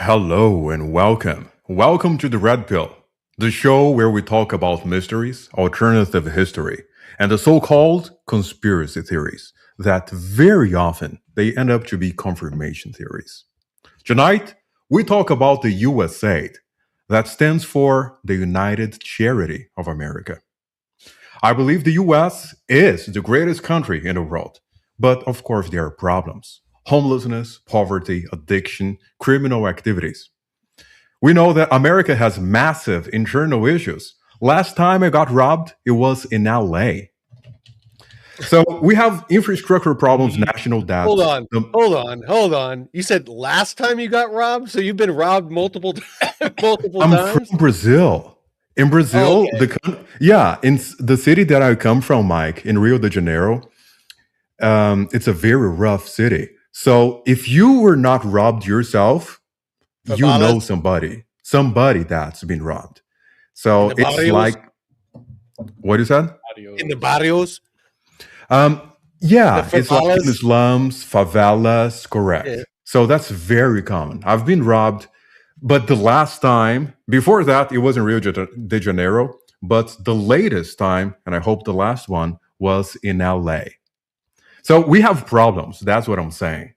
Hello and welcome. Welcome to the Red Pill, the show where we talk about mysteries, alternative history, and the so-called conspiracy theories that very often they end up to be confirmation theories. Tonight, we talk about the USAID, that stands for the United Charity of America. I believe the US is the greatest country in the world, but of course there are problems. Homelessness, poverty, addiction, criminal activities. We know that America has massive internal issues. Last time I got robbed, it was in LA. So we have infrastructure problems, national debt. Hold on, hold on. You said last time you got robbed, so you've been robbed multiple multiple I'm times. from Brazil. In Brazil, Okay. in the city that I come from, Mike, in Rio de Janeiro, it's a very rough city. So if you were not robbed yourself, you know Favelas somebody that's been robbed. in So the it's barrios, like, what is that? in the barrios, Um, the yeah, it's like in the favelas. slums, favelas, Yeah. correct. So that's very common. I've been robbed, but the last time, before that, it was in de Janeiro, but the latest time, and I hope the last one, was in LA. So we have problems. That's what I'm saying.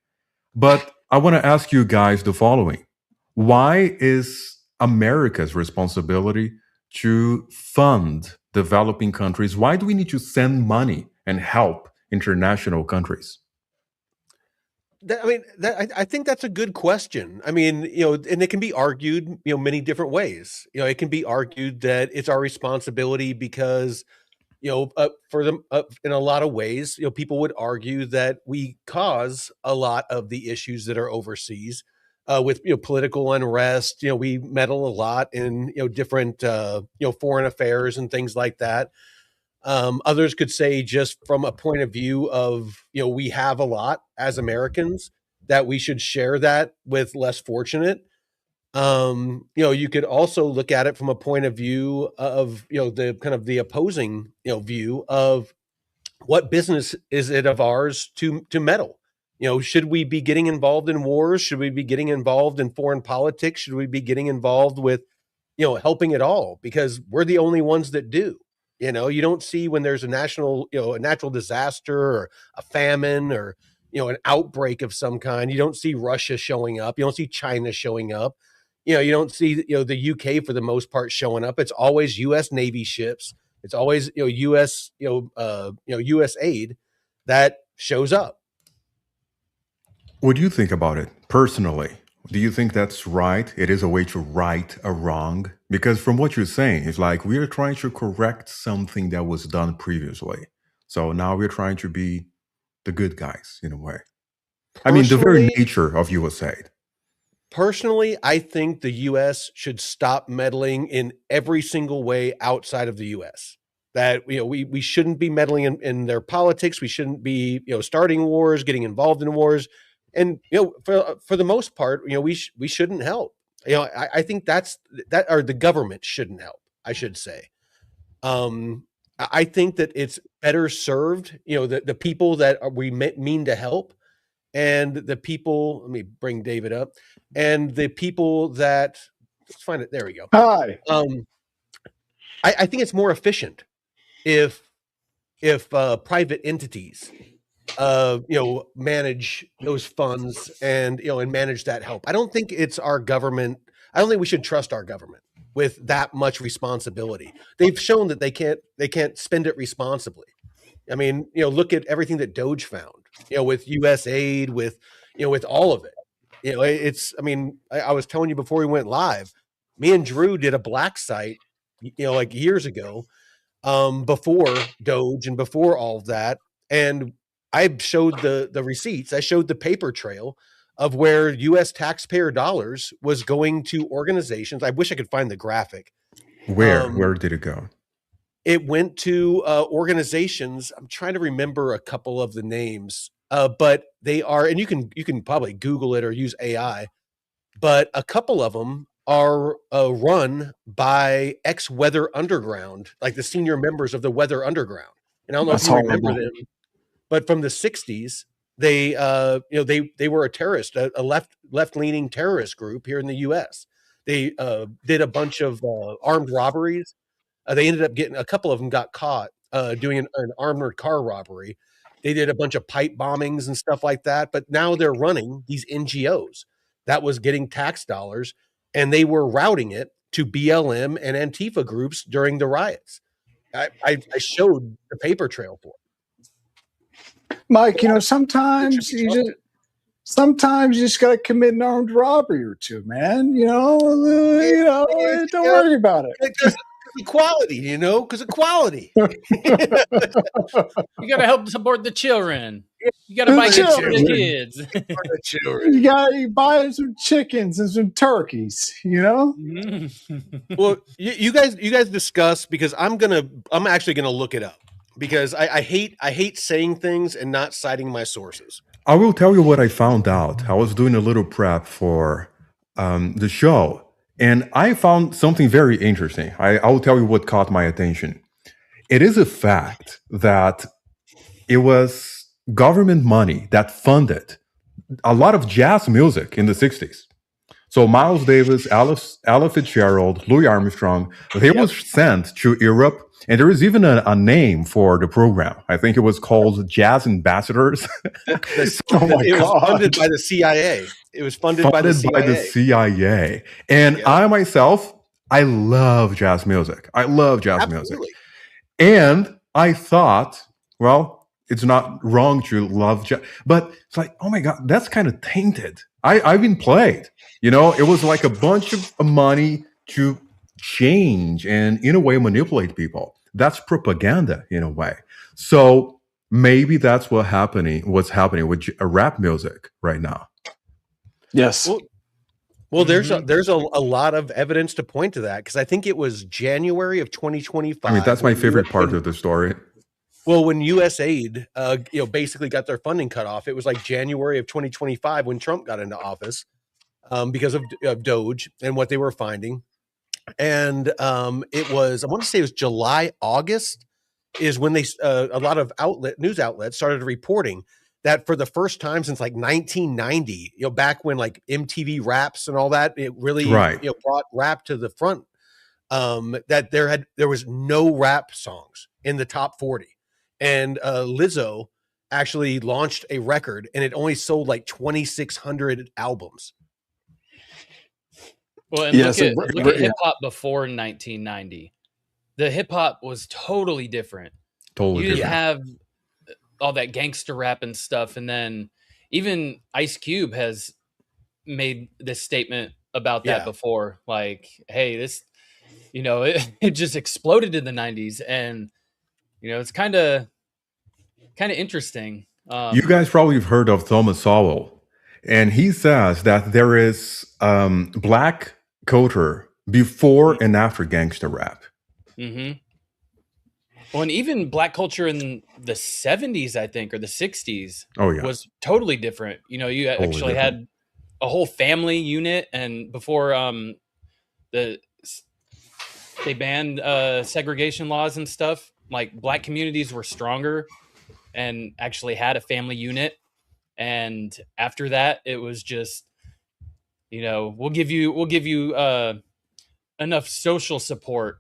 But I want to ask you guys the following. Why is America's responsibility to fund developing countries? Why do we need to send money and help international countries? I think that's a good question. And it can be argued, many different ways. It can be argued that it's our responsibility because for them in a lot of ways, people would argue that we cause a lot of the issues that are overseas with political unrest. We meddle a lot in different foreign affairs and things like that. Others could say, just from a point of view of we have a lot as Americans, that we should share that with less fortunate. You could also look at it from a point of view of, the kind of the opposing, view of what business is it of ours to meddle? Should we be getting involved in wars? Should we be getting involved in foreign politics? Should we be getting involved with, helping it all? Because we're the only ones that do. You don't see when there's a a natural disaster or a famine or, an outbreak of some kind. You don't see Russia showing up. You don't see China showing up. You don't see, the UK for the most part showing up. It's always US Navy ships. It's always, US, US aid that shows up. What do you think about it personally? Do you think that's right? It is a way to right a wrong? Because from what you're saying, it's like we're trying to correct something that was done previously. So now we're trying to be the good guys in a way. I mean, the very Personally, nature of USAID. personally, I think the US should stop meddling in every single way outside of the US. That we shouldn't be meddling in their politics. We shouldn't be starting wars, getting involved in wars, and for the most part, we shouldn't help. I think that, or the government shouldn't help, I should say. I think that it's better served, the people that we mean to help, and the people. Let me bring David up, and the people that, let's find it. There we go. Hi. Um, I think it's more efficient if private entities manage those funds and and manage that help. I don't think it's our government. I don't think we should trust our government with that much responsibility. They've shown that they can't spend it responsibly. I mean, look at everything that Doge found, with USAID, with all of it. It's, I was telling you before we went live, me and Drew did a black site, like years ago, before Doge and before all of that. And I showed the receipts. I showed the paper trail of where US taxpayer dollars was going to organizations. I wish I could find the graphic. Where? Um, Where did it go? it went to organizations. I'm trying to remember a couple of the names, but they are, and you can probably Google it or use AI. But a couple of them are run by ex-Weather Underground, like the senior members of the Weather Underground. And I don't know if That's you remember horrible. them, but from the '60s, they they were a terrorist, a left-leaning terrorist group here in the U.S. They did a bunch of armed robberies. They ended up getting a couple of them got caught doing an armored car robbery. They did a bunch of pipe bombings and stuff like that. But now they're running these NGOs that was getting tax dollars, and they were routing it to BLM and Antifa groups during the riots. I showed the paper trail for it. Mike, sometimes you just got to commit an armed robbery or two, man. Don't worry about it. Because equality, because equality. You got to help support the children. You got to buy kids for the kids. You got to buy some chickens and some turkeys. Well, you guys discuss, because I'm actually gonna look it up, because I hate saying things and not citing my sources. I will tell you what I found out. I was doing a little prep for the show, and I found something very interesting. I will tell you what caught my attention. It is a fact that it was government money that funded a lot of jazz music in the 60s. So Miles Davis, Ella Fitzgerald, Louis Armstrong, they were sent to Europe. And there is even a name for the program. I think it was called Jazz Ambassadors. It was funded by the CIA. It was funded by the CIA. And I myself, I love jazz music. I love jazz music. And I thought, well, it's not wrong to love jazz. But it's like, oh my God, that's kind of tainted. I've been played. It was like a bunch of money to change and in a way manipulate people. That's propaganda in a way. So maybe that's what's happening with rap music right now. Yes. Well, there's a lot of evidence to point to that, because I think it was January of 2025. I mean, that's my favorite part of the story. Well, when USAID, basically got their funding cut off, it was like January of 2025 when Trump got into office, because of Doge and what they were finding. And it was, I want to say it was July, August is when they a lot of news outlets started reporting that for the first time since like 1990, back when like MTV Raps and all that, it really brought rap to the front. That there was no rap songs in the top 40, and Lizzo actually launched a record, and it only sold like 2,600 albums. Well, and look at hip hop before 1990. The hip hop was totally different. You didn't have all that gangster rap and stuff, and then even Ice Cube has made this statement about that before. Like, hey, this, it just exploded in the 90s, and it's kind of interesting. You guys probably have heard of Thomas Sowell, and he says that there is black culture before and after gangster rap. Mm-hmm. Well, and even black culture in the 70s, I think, or the 60s was totally different. You actually had a whole family unit, and before they banned segregation laws and stuff, like black communities were stronger and actually had a family unit. And after that, it was just, we'll give you enough social support,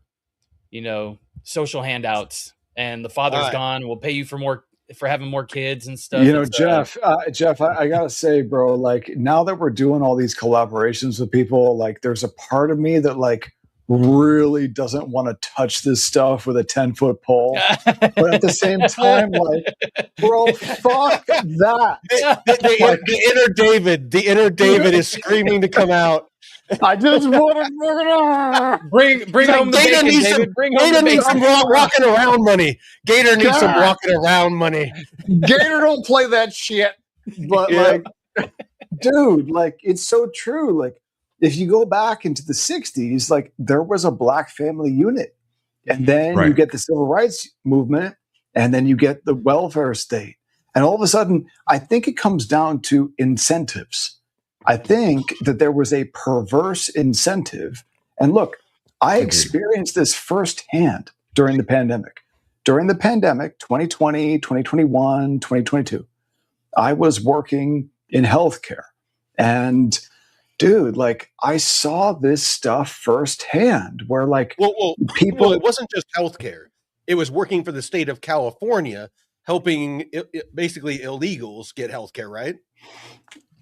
social handouts, and the father's gone. We'll pay you for having more kids and stuff. Jeff, I gotta say, bro, like now that we're doing all these collaborations with people, like there's a part of me that like really doesn't want to touch this stuff with a 10-foot pole. But at the same time, like, bro, fuck that. The inner David is screaming to come out. I just want to bring home the bacon, David. Gator needs some rocking around money. Gator needs some rocking around money. Gator don't play that shit. But like, dude, like it's so true. Like if you go back into the 60s, like there was a black family unit. And then you get the civil rights movement, and then you get the welfare state. And all of a sudden, I think it comes down to incentives. I think that there was a perverse incentive. And look, I experienced this firsthand during the pandemic. During the pandemic, 2020, 2021, 2022, I was working in healthcare. And dude, like I saw this stuff firsthand where like people. It wasn't just healthcare. It was working for the state of California, helping basically illegals get healthcare, right?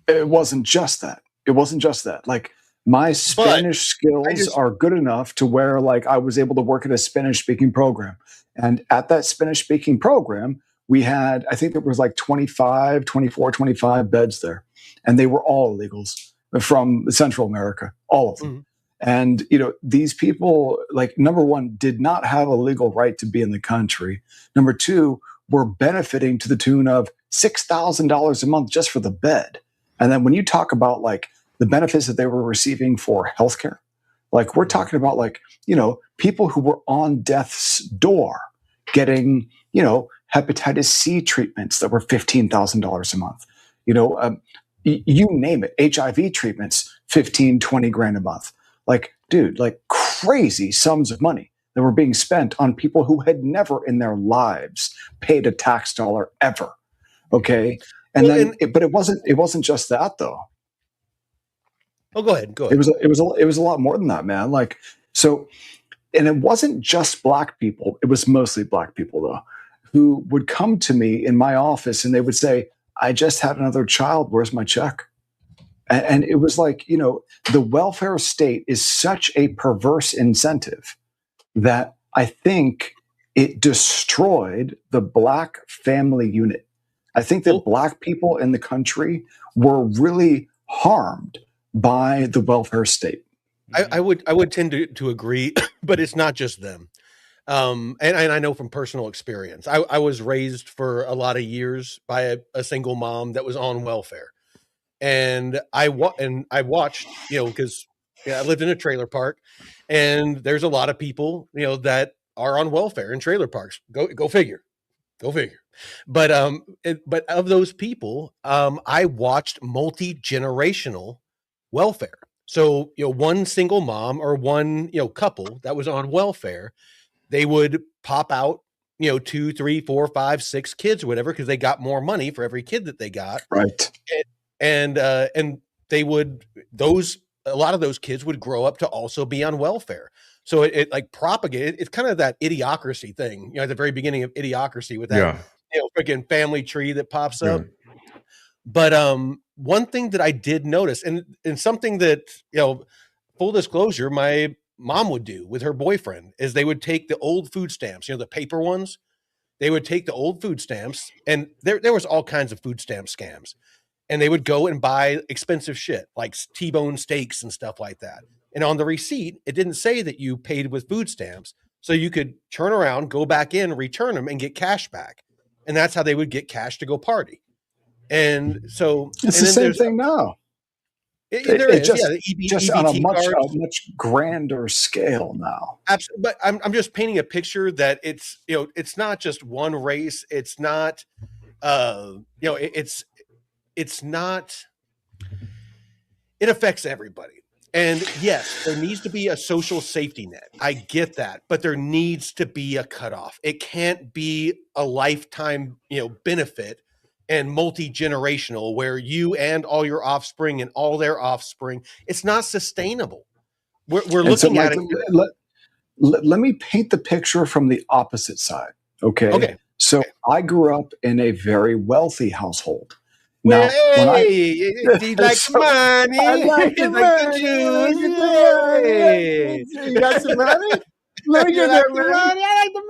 It wasn't just that. It wasn't just that. Like my Spanish skills are good enough to where like I was able to work at a Spanish speaking program. And at that Spanish speaking program, we had, I think there was like 25 beds there. And they were all illegals from Central America, all of them. Mm-hmm. And, you know, these people, like, number one, did not have a legal right to be in the country. Number two, were benefiting to the tune of $6,000 a month just for the bed. And then when you talk about like the benefits that they were receiving for healthcare, like we're talking about like, you know, people who were on death's door getting, you know, hepatitis C treatments that were $15,000 a month. You know, you name it, HIV treatments, 15, 20 grand a month. Like, dude, like crazy sums of money that were being spent on people who had never in their lives paid a tax dollar ever. Okay. And well, then, but it wasn't just that though. Oh, go ahead. It was a lot more than that, man. Like, so, and it wasn't just black people. It was mostly black people though, who would come to me in my office and they would say, I just had another child. Where's my check? And it was like, you know, the welfare state is such a perverse incentive that I think it destroyed the black family unit. I think that black people in the country were really harmed by the welfare state. I would tend to agree, but it's not just them. And I know from personal experience, I was raised for a lot of years by a single mom that was on welfare. And I watched, you know, because I lived in a trailer park, and there's a lot of people, you know, that are on welfare in trailer parks. Go figure. But of those people, I watched multi-generational welfare. So, you know, one single mom or one, you know, couple that was on welfare, they would pop out, you know, 2, 3, 4, 5, 6 kids or whatever, because they got more money for every kid that they got. Right. And they would, a lot of those kids would grow up to also be on welfare. So it like propagated. It's kind of that idiocracy thing, you know, at the very beginning of Idiocracy with that, you know, freaking family tree that pops up. But one thing that I did notice, and something that, you know, full disclosure, my mom would do with her boyfriend is they would take the old food stamps, you know, the paper ones. They would take the old food stamps, and there was all kinds of food stamp scams. And they would go and buy expensive shit like T-bone steaks and stuff like that. And on the receipt, it didn't say that you paid with food stamps. So you could turn around, go back in, return them, and get cash back. And that's how they would get cash to go party. And so it's the same thing now. There is, just on a much grander scale now. Absolutely, but I'm just painting a picture that it's, you know, it's not just one race. It's not, you know, it's not. It affects everybody. And yes, there needs to be a social safety net. I get that, but there needs to be a cutoff. It can't be a lifetime, you know, benefit and multi-generational where you and all your offspring and all their offspring, it's not sustainable. We're looking at it. Let me paint the picture from the opposite side. Okay. So I grew up in a very wealthy household. Now, he likes money. I like the money. You got some money? Let me get that money. I like the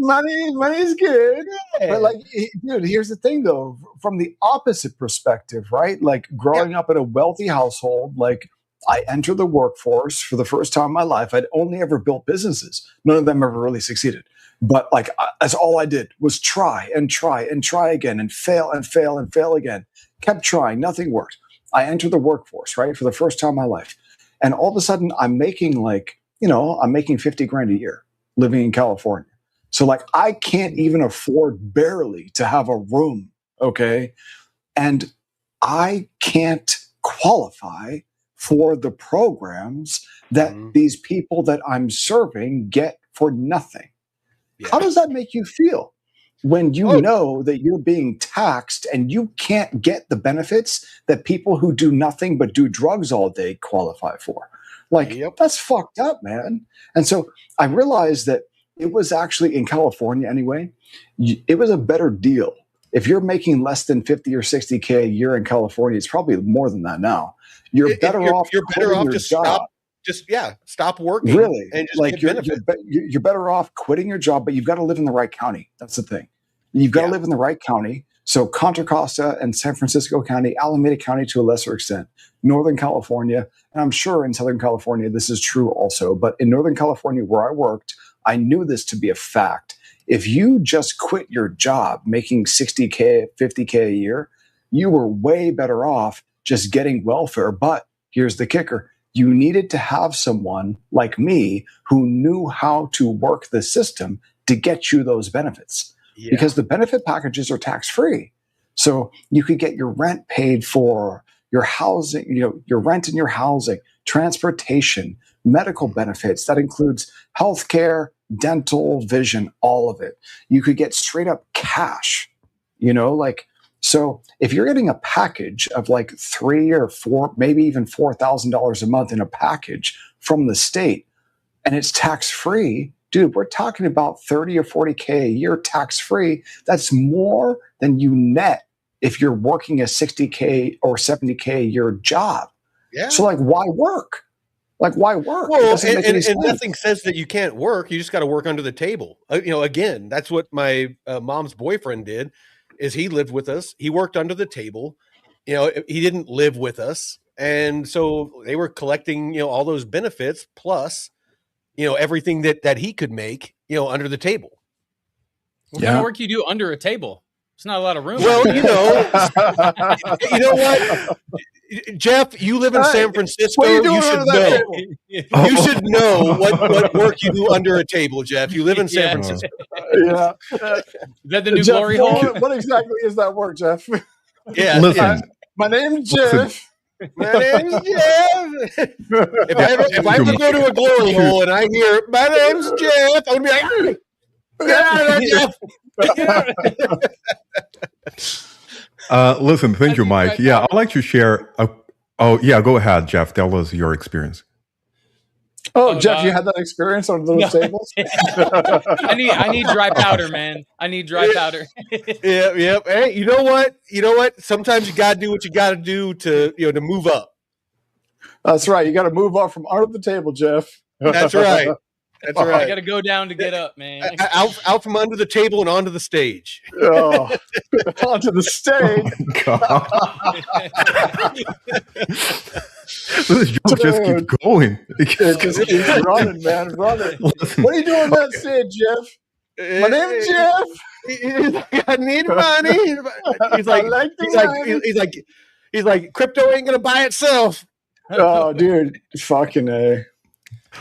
money. Money is good. Yeah. But like, dude, here's the thing though, from the opposite perspective, right? Like growing up in a wealthy household, like I entered the workforce for the first time in my life. I'd only ever built businesses. None of them ever really succeeded. But like, that's all I did was try and try and try again and fail and fail and fail again. Kept trying, nothing worked. I entered the workforce, right, for the first time in my life. And all of a sudden I'm making like, you know, I'm making 50 grand a year living in California. So like, I can't even afford barely to have a room. Okay. And I can't qualify for the programs that these people that I'm serving get for nothing. Yeah. How does that make you feel? when you know that you're being taxed and you can't get the benefits that people who do nothing but do drugs all day qualify for. Like, that's fucked up, man. And so I realized that it was actually in California anyway, it was a better deal. If you're making less than 50 or 60K a year in California, it's probably more than that now. You're better off quitting your job. Stop working. Really? And just like you're better off quitting your job, but you've got to live in the right county. That's the thing. You've got to live in the right county. So Contra Costa and San Francisco County, Alameda County to a lesser extent, Northern California, and I'm sure in Southern California this is true also, but in Northern California where I worked, I knew this to be a fact. If you just quit your job making 60K, 50K a year, you were way better off just getting welfare. But here's the kicker. You needed to have someone like me who knew how to work the system to get you those benefits. Because the benefit packages are tax-free. So you could get your rent paid for, your housing, your rent and your housing, transportation, medical benefits. That includes healthcare, dental, vision, all of it. You could get straight up cash, so if you're getting a package of like $3,000 or $4,000, maybe even $4,000 a month in a package from the state, and it's tax-free, dude, we're talking about 30 or 40K a year tax-free. That's more than you net if you're working a 60K or 70K a year job. Yeah. So why work? Why work? Well, and nothing says that you can't work. You just got to work under the table. Again, that's what my mom's boyfriend did. Is he lived with us. He worked under the table. He didn't live with us. And so they were collecting, all those benefits plus, everything that he could make, under the table. What kind of work you do under a table? There's not a lot of room. Well, you know what, Jeff, you live in San Francisco. You should know. You should know what work you do under a table, Jeff. You live in San Francisco. Yeah. Is that the new Jeff, glory hole? What exactly is that work, Jeff? Yeah. Listen. My name's Jeff. My name's Jeff. If I ever go to a glory hole and I hear my name's Jeff, I'm gonna be like, Jeff. Listen, thank you, Mike. Yeah, I'd like to share. Go ahead, Jeff. Tell us your experience. Jeff, you had that experience on those tables? I need dry powder, man. I need dry powder. Yeah. Hey, you know what? Sometimes you gotta do what you gotta do to move up. That's right. You got to move up from under the table, Jeff. That's right. That's right. I got to go down to get up, man. Out from under the table and onto the stage. Onto the stage. This joke just keeps going. It just keeps running, man. Running. What are you doing on that stage, Jeff? My name's Jeff. He's like, I need money. He's like, crypto ain't gonna buy itself. Oh, dude, fucking A.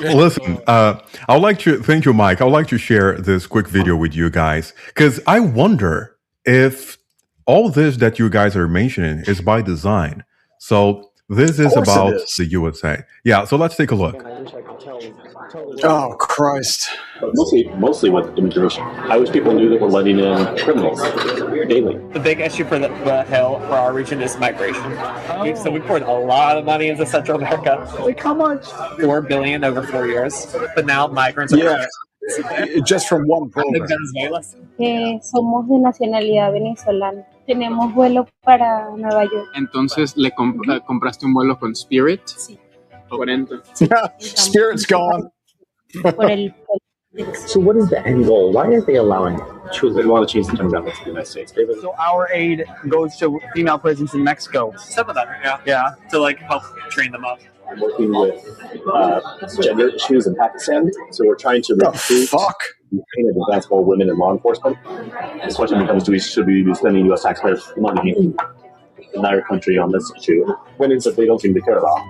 Listen, I'd like to thank you, Mike. I'd like to share this quick video with you guys because I wonder if all this that you guys are mentioning is by design. So this is about the USA. Yeah, so let's take a look. Oh, Christ. Mostly with immigration. I wish people knew that we're letting in criminals daily. The big issue for the Hill, for our region, is migration. So we poured a lot of money into Central America. Like how much? $4 billion over 4 years. But now migrants are just from one program. Somos de nacionalidad venezolana. Tenemos vuelo para Nueva York. Entonces, ¿le compraste un vuelo con Spirit? Sí. 40. Spirit's gone. So what is the end goal? Why are they allowing children? They want to change the demographics of the United States. So our aid goes to female prisons in Mexico. Some of that, yeah, to help train them up. I'm working with gender issues in Pakistan, so we're trying to recruit and advance more women in law enforcement. The question becomes: should we be spending U.S. taxpayers' money in our country on this issue? Women that they don't seem to care about.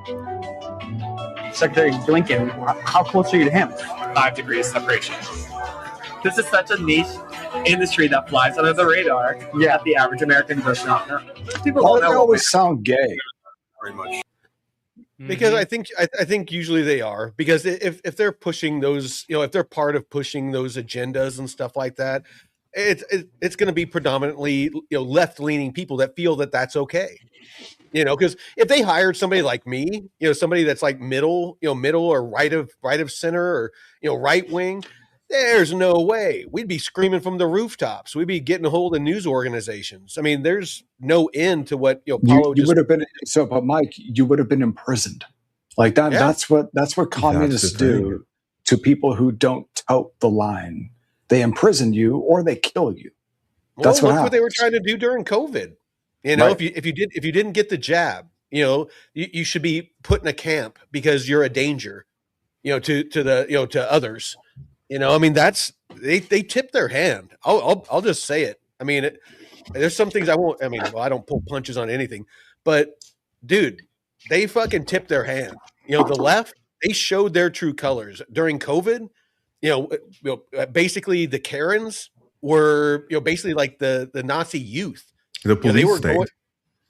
Secretary Blinken, how close are you to him? 5 degrees separation. This is such a niche industry that flies under the radar. Yeah, the average American does not know. People don't know. They always sound gay. Very much. Because I think usually they are, because if they're pushing those, if they're part of pushing those agendas and stuff like that, it's going to be predominantly left-leaning people that feel that that's okay. Because if they hired somebody like me, somebody that's like middle or right of center, or right wing, there's no way we'd be screaming from the rooftops. We'd be getting a hold of news organizations. I mean, there's no end to what Paulo you would have been. So, but Mike, you would have been imprisoned. Like that. Yeah. That's what communists do to people who don't tote the line. They imprison you or they kill you. That's what they were trying to do during COVID. Right. if you didn't get the jab, you should be put in a camp because you're a danger, to others. I mean, they tip their hand. I'll just say it. I mean, there's some things I won't. I mean, well, I don't pull punches on anything, but dude, they fucking tip their hand. The left, they showed their true colors during COVID. Basically the Karens were, basically like the Nazi youth. The police state.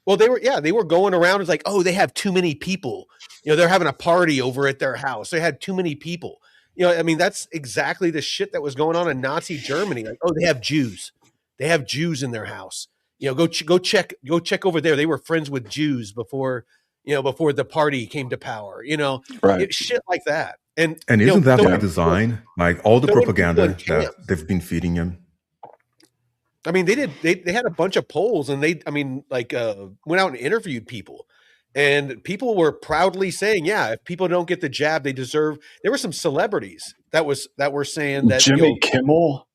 They were going around as like, oh, they have too many people. They're having a party over at their house. They had too many people. I mean, that's exactly the shit that was going on in Nazi Germany. Like, oh, they have Jews. They have Jews in their house. Go check over there. They were friends with Jews before the party came to power. Right. Shit like that. And isn't that by design? Like all the propaganda that they've been feeding him. I mean, they had a bunch of polls, and went out and interviewed people, and people were proudly saying, yeah, if people don't get the jab, they deserve. There were some celebrities that were saying that Jimmy Kimmel,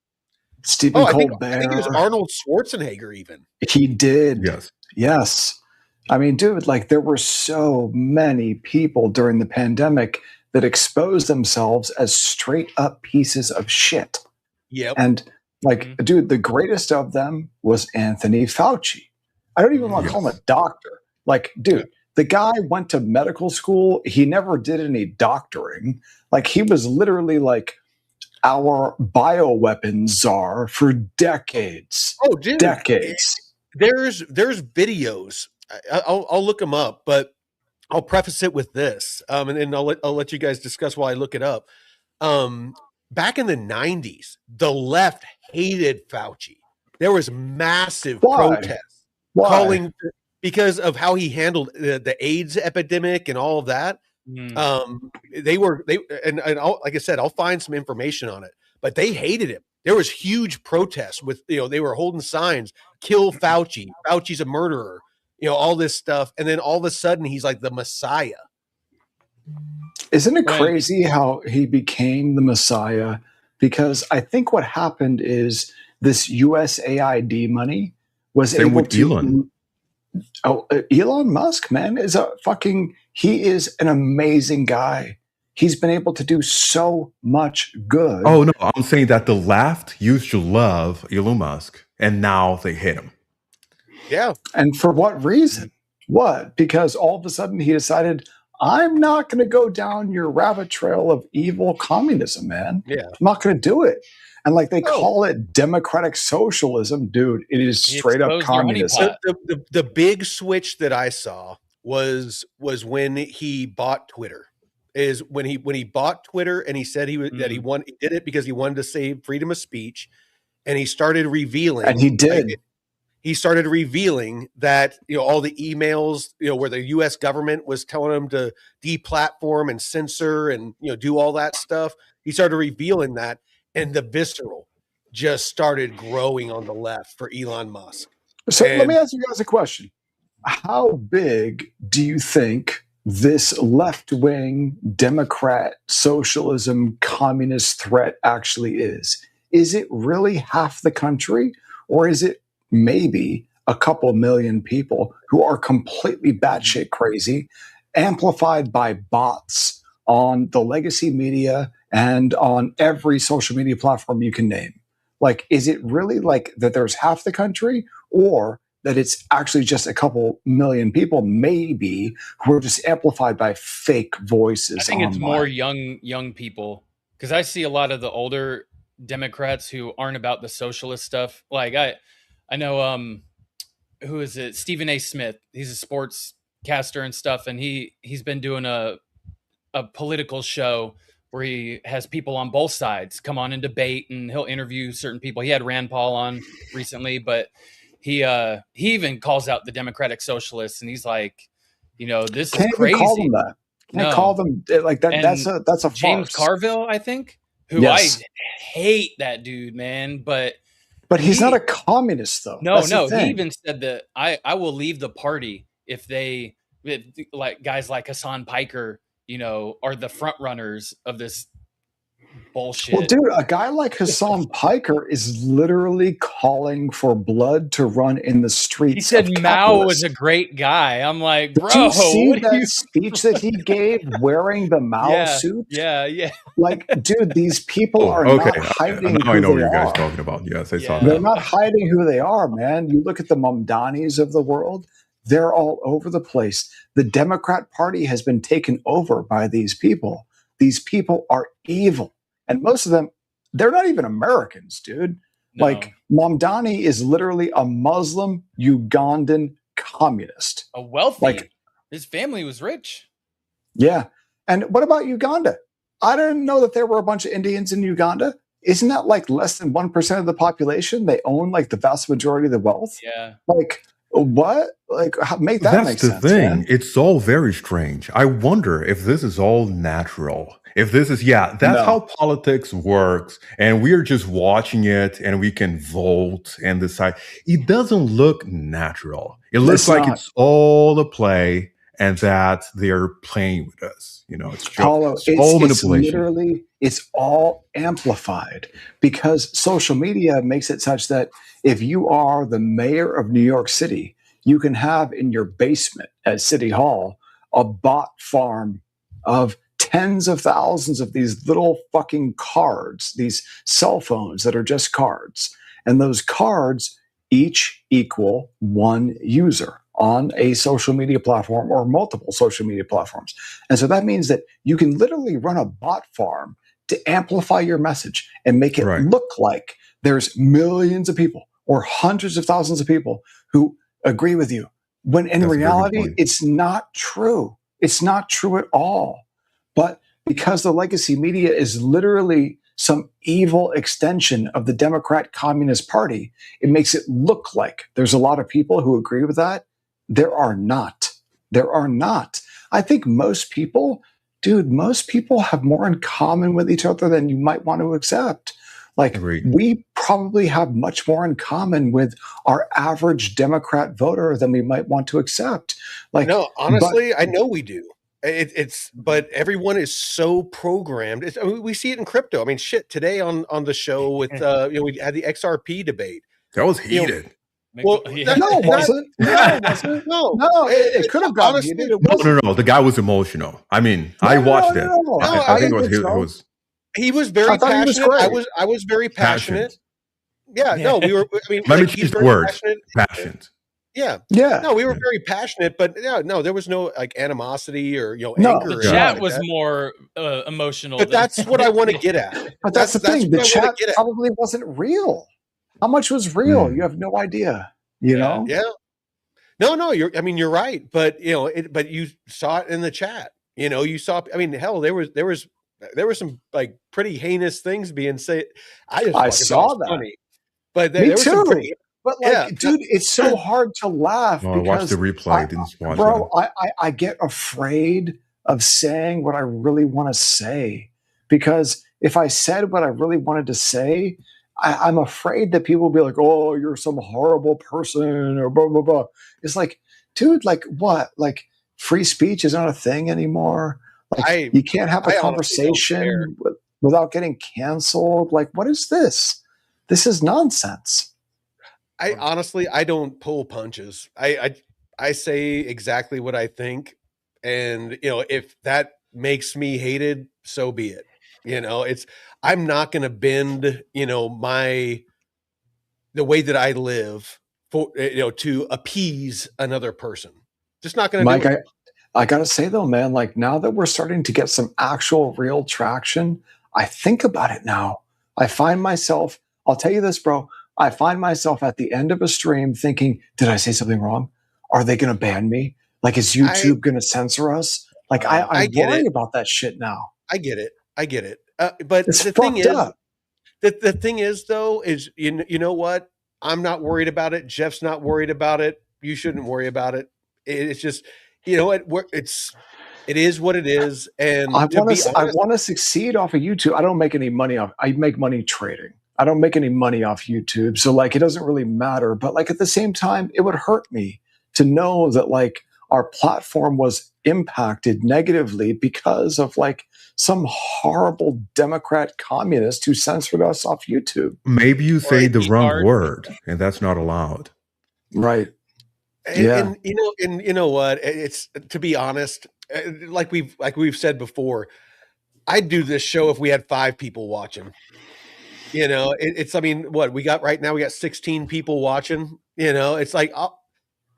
Stephen Colbert. I think it was Arnold Schwarzenegger even. He did. Yes. I mean, dude, like there were so many people during the pandemic that exposed themselves as straight up pieces of shit. Yep. And dude, the greatest of them was Anthony Fauci. I don't even want to call him a doctor. Like, dude, the guy went to medical school. He never did any doctoring. Like, he was literally like our bioweapons czar for decades. Oh, dude. Decades. There's videos. I'll look them up, but I'll preface it with this, and then I'll let you guys discuss while I look it up. Back in the 90s, the left hated Fauci. There was massive protests calling because of how he handled the AIDS epidemic and all of that. Like I said, I'll find some information on it, but they hated him. There was huge protests with, they were holding signs, kill Fauci. Fauci's a murderer, all this stuff. And then all of a sudden he's like the Messiah. Isn't it crazy how he became the Messiah? Because I think what happened is this USAID money was able to. Elon. Elon Musk, man, he is an amazing guy. He's been able to do so much good. Oh, no, I'm saying that the left used to love Elon Musk, and now they hate him. Yeah. And for what reason? What? Because all of a sudden he decided, I'm not going to go down your rabbit trail of evil communism, man. Yeah. I'm not going to do it. And like they call it democratic socialism, dude. It is straight up communism. The big switch that I saw was when he bought Twitter. Is when he bought Twitter, and he said he did it because he wanted to save freedom of speech, and he started revealing, and he did. He started revealing that all the emails where the U.S. government was telling him to deplatform and censor and do all that stuff. He started revealing that, and the visceral just started growing on the left for Elon Musk. So let me ask you guys a question: how big do you think this left-wing Democrat socialism communist threat actually is? Is it really half the country, or is it maybe a couple million people who are completely batshit crazy, amplified by bots on the legacy media and on every social media platform you can name? Like, is it really like that there's half the country, or that it's actually just a couple million people, maybe, who are just amplified by fake voices? I think it's more young people, because I see a lot of the older Democrats who aren't about the socialist stuff. Like I know, who is it? Stephen A. Smith. He's a sports caster and stuff, and he's been doing a political show where he has people on both sides come on and debate, and he'll interview certain people. He had Rand Paul on recently, but he even calls out the Democratic Socialists, and he's like, this is crazy. Call them that. Can't call them like that. And that's a James farce. Carville, I think, who I hate that dude, man, but he's not a communist, though. No, he even said that I will leave the party if like guys like Hassan Piker, are the front runners of this bullshit. Well, dude, a guy like Hassan Piker is literally calling for blood to run in the streets. He said Mao was a great guy. I'm like, bro, did you see that speech that he gave wearing the Mao suit? Yeah. Like, dude, these people are not hiding who I know they what you guys are. are talking about. Yes, I saw that. They're not hiding who they are, man. You look at the Mamdanis of the world, they're all over the place. The Democrat Party has been taken over by these people. These people are evil. And most of them, they're not even Americans, dude. No. Like, Mamdani is literally a Muslim Ugandan communist. A wealthy. His family was rich. Yeah. And what about Uganda? I didn't know that there were a bunch of Indians in Uganda. Isn't that like less than 1% of the population? They own like the vast majority of the wealth. Yeah. Like, what? Like, make that make sense. That's the thing. Man. It's all very strange. I wonder if this is all natural. If this is, that's how politics works. And we're just watching it and we can vote and decide. It doesn't look natural. It looks like it's all a play and that they're playing with us. It's just Paulo, all manipulation. Literally, it's all amplified because social media makes it such that if you are the mayor of New York City, you can have in your basement at City Hall a bot farm of tens of thousands of these little fucking cards, these cell phones that are just cards. And those cards each equal one user on a social media platform or multiple social media platforms. And so that means that you can literally run a bot farm to amplify your message and make it look like there's millions of people or hundreds of thousands of people who agree with you, when in reality, it's not true. It's not true at all. But because the legacy media is literally some evil extension of the Democrat Communist Party, it makes it look like there's a lot of people who agree with that. There are not. There are not. I think most people have more in common with each other than you might want to accept. Like, we probably have much more in common with our average Democrat voter than we might want to accept. Like, no, honestly, I know we do. But everyone is so programmed. We see it in crypto. I mean, shit. Today on the show with we had the XRP debate. That was heated. No, it wasn't. No, it could have gotten heated. No. The guy was emotional. I mean, I watched it. I think it was. He was very passionate. I was very passionate. Yeah. No, we were. I mean, let me choose the word. Passionate. Yeah. No, we were very passionate, but no, there was no like animosity or anger. The chat was more emotional. But that's what I want to get at. But that's the thing. The chat probably wasn't real. How much was real? You have no idea. You know? Yeah. No. You're right. But but you saw it in the chat. You saw. I mean, hell, there was some like pretty heinous things being said. I saw that. Funny. But me too. But dude, it's so hard to laugh. I watched the replay. I get afraid of saying what I really want to say, because if I said what I really wanted to say, I'm afraid that people will be like, "Oh, you're some horrible person," or blah blah blah. It's like, dude, like what? Like free speech is not a thing anymore. Like you can't have a conversation without getting canceled. Like, what is this? This is nonsense. I honestly, I don't pull punches. I say exactly what I think, and if that makes me hated, so be it. I'm not going to bend, the way that I live for to appease another person. Just not going to do it. I gotta say though, man, like now that we're starting to get some actual real traction, I think about it now. I find myself, I'll tell you this, bro. I find myself at the end of a stream thinking, did I say something wrong? Are they going to ban me? Like, is YouTube going to censor us? Like, I worry about that shit now. I get it. I get it. But It's the thing is, up. the thing is though, is you know what? I'm not worried about it. Jeff's not worried about it. You shouldn't worry about it. It's just, you know what? It is what it is. And I honest, want to succeed off of YouTube. I don't make any money off. I make money trading. I don't make any money off YouTube. So like, it doesn't really matter. But like at the same time, it would hurt me to know that like our platform was impacted negatively because of like some horrible Democrat communist who censored us off YouTube. Maybe you say the wrong word, and that's not allowed. Right. And you know what? It's, to be honest, like we've said before, I'd do this show if we had 5 people watching. You know, it's, I mean, what we got right now, we got 16 people watching. You know, it's like,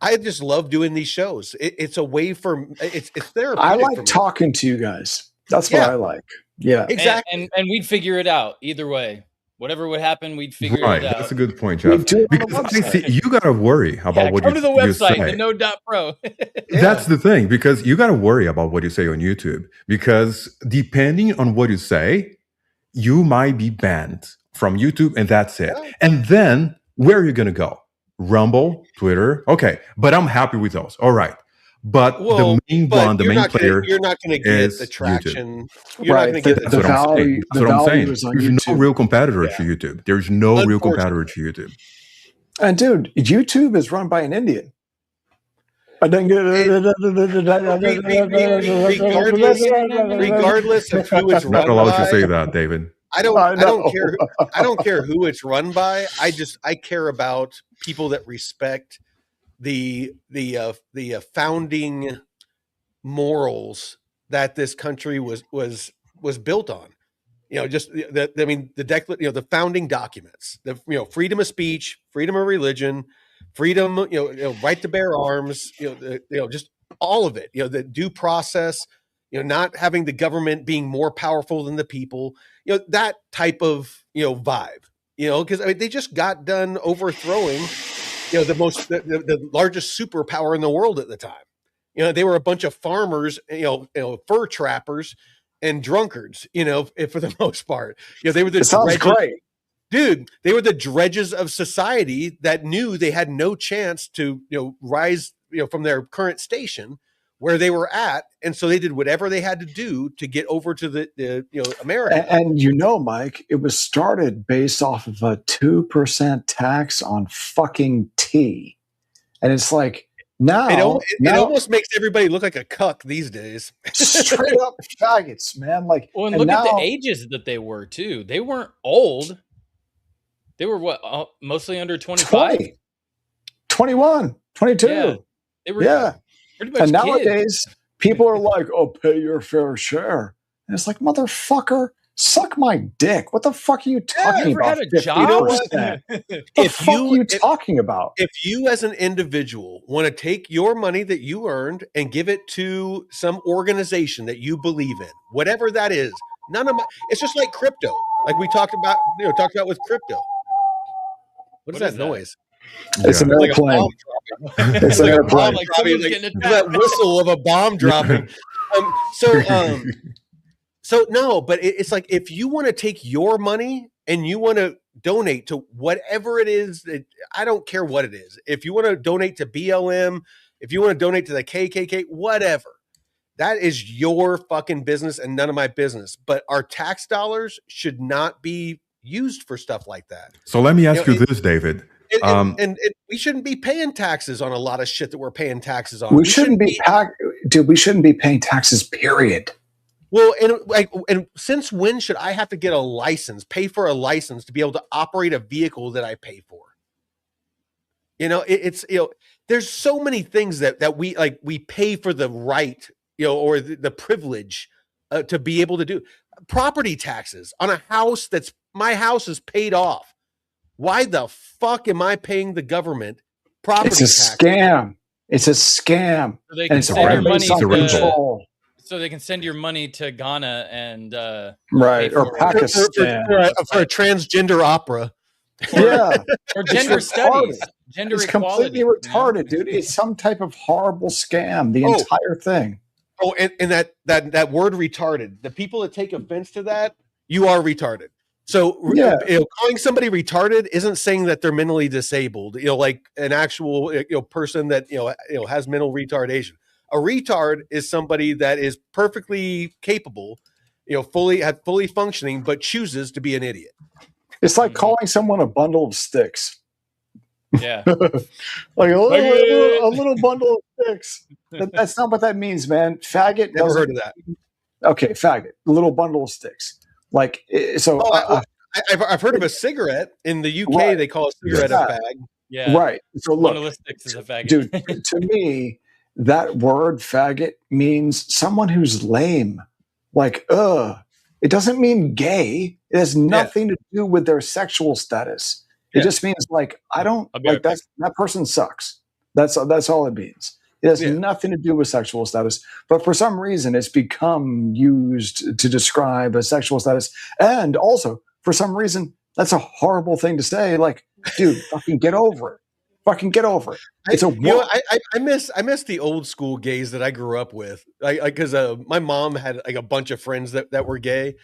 I just love doing these shows. It's a way for, it's therapeutic. I like talking to you guys. That's what I like. Yeah, exactly. And we'd figure it out either way. Whatever would happen, we'd figure it out. That's a good point, Jeff. Because I see, you got to worry about what come to the website, say. the no.pro. That's the thing, because you got to worry about what you say on YouTube. Because depending on what you say, you might be banned from YouTube, and that's it. Yeah. And then where are you going to go? Rumble, Twitter. Okay, but I'm happy with those. All right. But the main player, you're not going to get the traction. YouTube. You're not going to get the value. That's what I'm saying. There's no real competitor to YouTube. There's no real competitor to YouTube. And dude, YouTube is run by an Indian. Regardless of who it's run by. Not allowed to say that, David. I don't care. I don't care who it's run by. I care about people that respect the founding morals that this country was built on. You know, just the founding documents, freedom of speech, freedom of religion, freedom, right to bear arms, just all of it, the due process, not having the government being more powerful than the people, that type of, vibe, because I mean, they just got done overthrowing, the largest superpower in the world at the time. They were a bunch of farmers, fur trappers and drunkards, for the most part. They were the sounds great. Dude, they were the dredges of society that knew they had no chance to, rise, from their current station where they were at. And so they did whatever they had to do to get over to the America. And Mike, it was started based off of a 2% tax on fucking tea. And it's like, now it almost makes everybody look like a cuck these days. Straight up faggots, man. Like, well, and look at the ages that they were too. They weren't old. They were mostly under 25? 20, 21, 22. Yeah. They were pretty much and nowadays, people are like, oh, pay your fair share. And it's like, motherfucker, suck my dick. What the fuck are you talking about? Had a job? Talking about? If you as an individual want to take your money that you earned and give it to some organization that you believe in, whatever that is, it's just like crypto. Like we talked about with crypto. What is that noise? It's an airplane. It's an airplane. Like that whistle of a bomb dropping. So no, but it's like, if you want to take your money and you want to donate to whatever it is, I don't care what it is. If you want to donate to BLM, if you want to donate to the KKK, whatever, that is your fucking business and none of my business. But our tax dollars should not be used for stuff like that. So let me ask you this, David. And we shouldn't be paying taxes on a lot of shit that we're paying taxes on. We shouldn't be paying taxes, period. Well, and since when should I have to get a license, pay for a license to be able to operate a vehicle that I pay for? There's so many things that we pay for the right, or the privilege to be able to do. Property taxes on a house my house is paid off. Why the fuck am I paying the government property taxes? It's a scam. It's a scam. So they can send your money so they can send your money to Ghana and or Pakistan for a transgender opera. Or gender studies. Gender it's equality. Completely retarded, dude. It's some type of horrible scam. The entire thing. Oh, and that word retarded. The people that take offense to that, you are retarded. So calling somebody retarded isn't saying that they're mentally disabled. Like an actual person that has mental retardation. A retard is somebody that is perfectly capable, fully functioning, but chooses to be an idiot. It's like calling someone a bundle of sticks. Yeah. Like a little bundle of sticks. That's not what that means, man. Faggot. Never heard of that. Okay, faggot. A little bundle of sticks. Like, so. I've heard of a cigarette in the UK. Right. They call a cigarette a fag. Yeah. Right. So look, bundle of sticks is a faggot. Dude, to me, that word faggot means someone who's lame. Like, it doesn't mean gay. It has nothing to do with their sexual status. It just means like, I don't like that person sucks. That's all it means. It has nothing to do with sexual status. But for some reason, it's become used to describe a sexual status. And also, for some reason, that's a horrible thing to say. Like, dude, fucking get over it. Fucking get over it. It's I miss the old school gays that I grew up with. Because my mom had like a bunch of friends that were gay,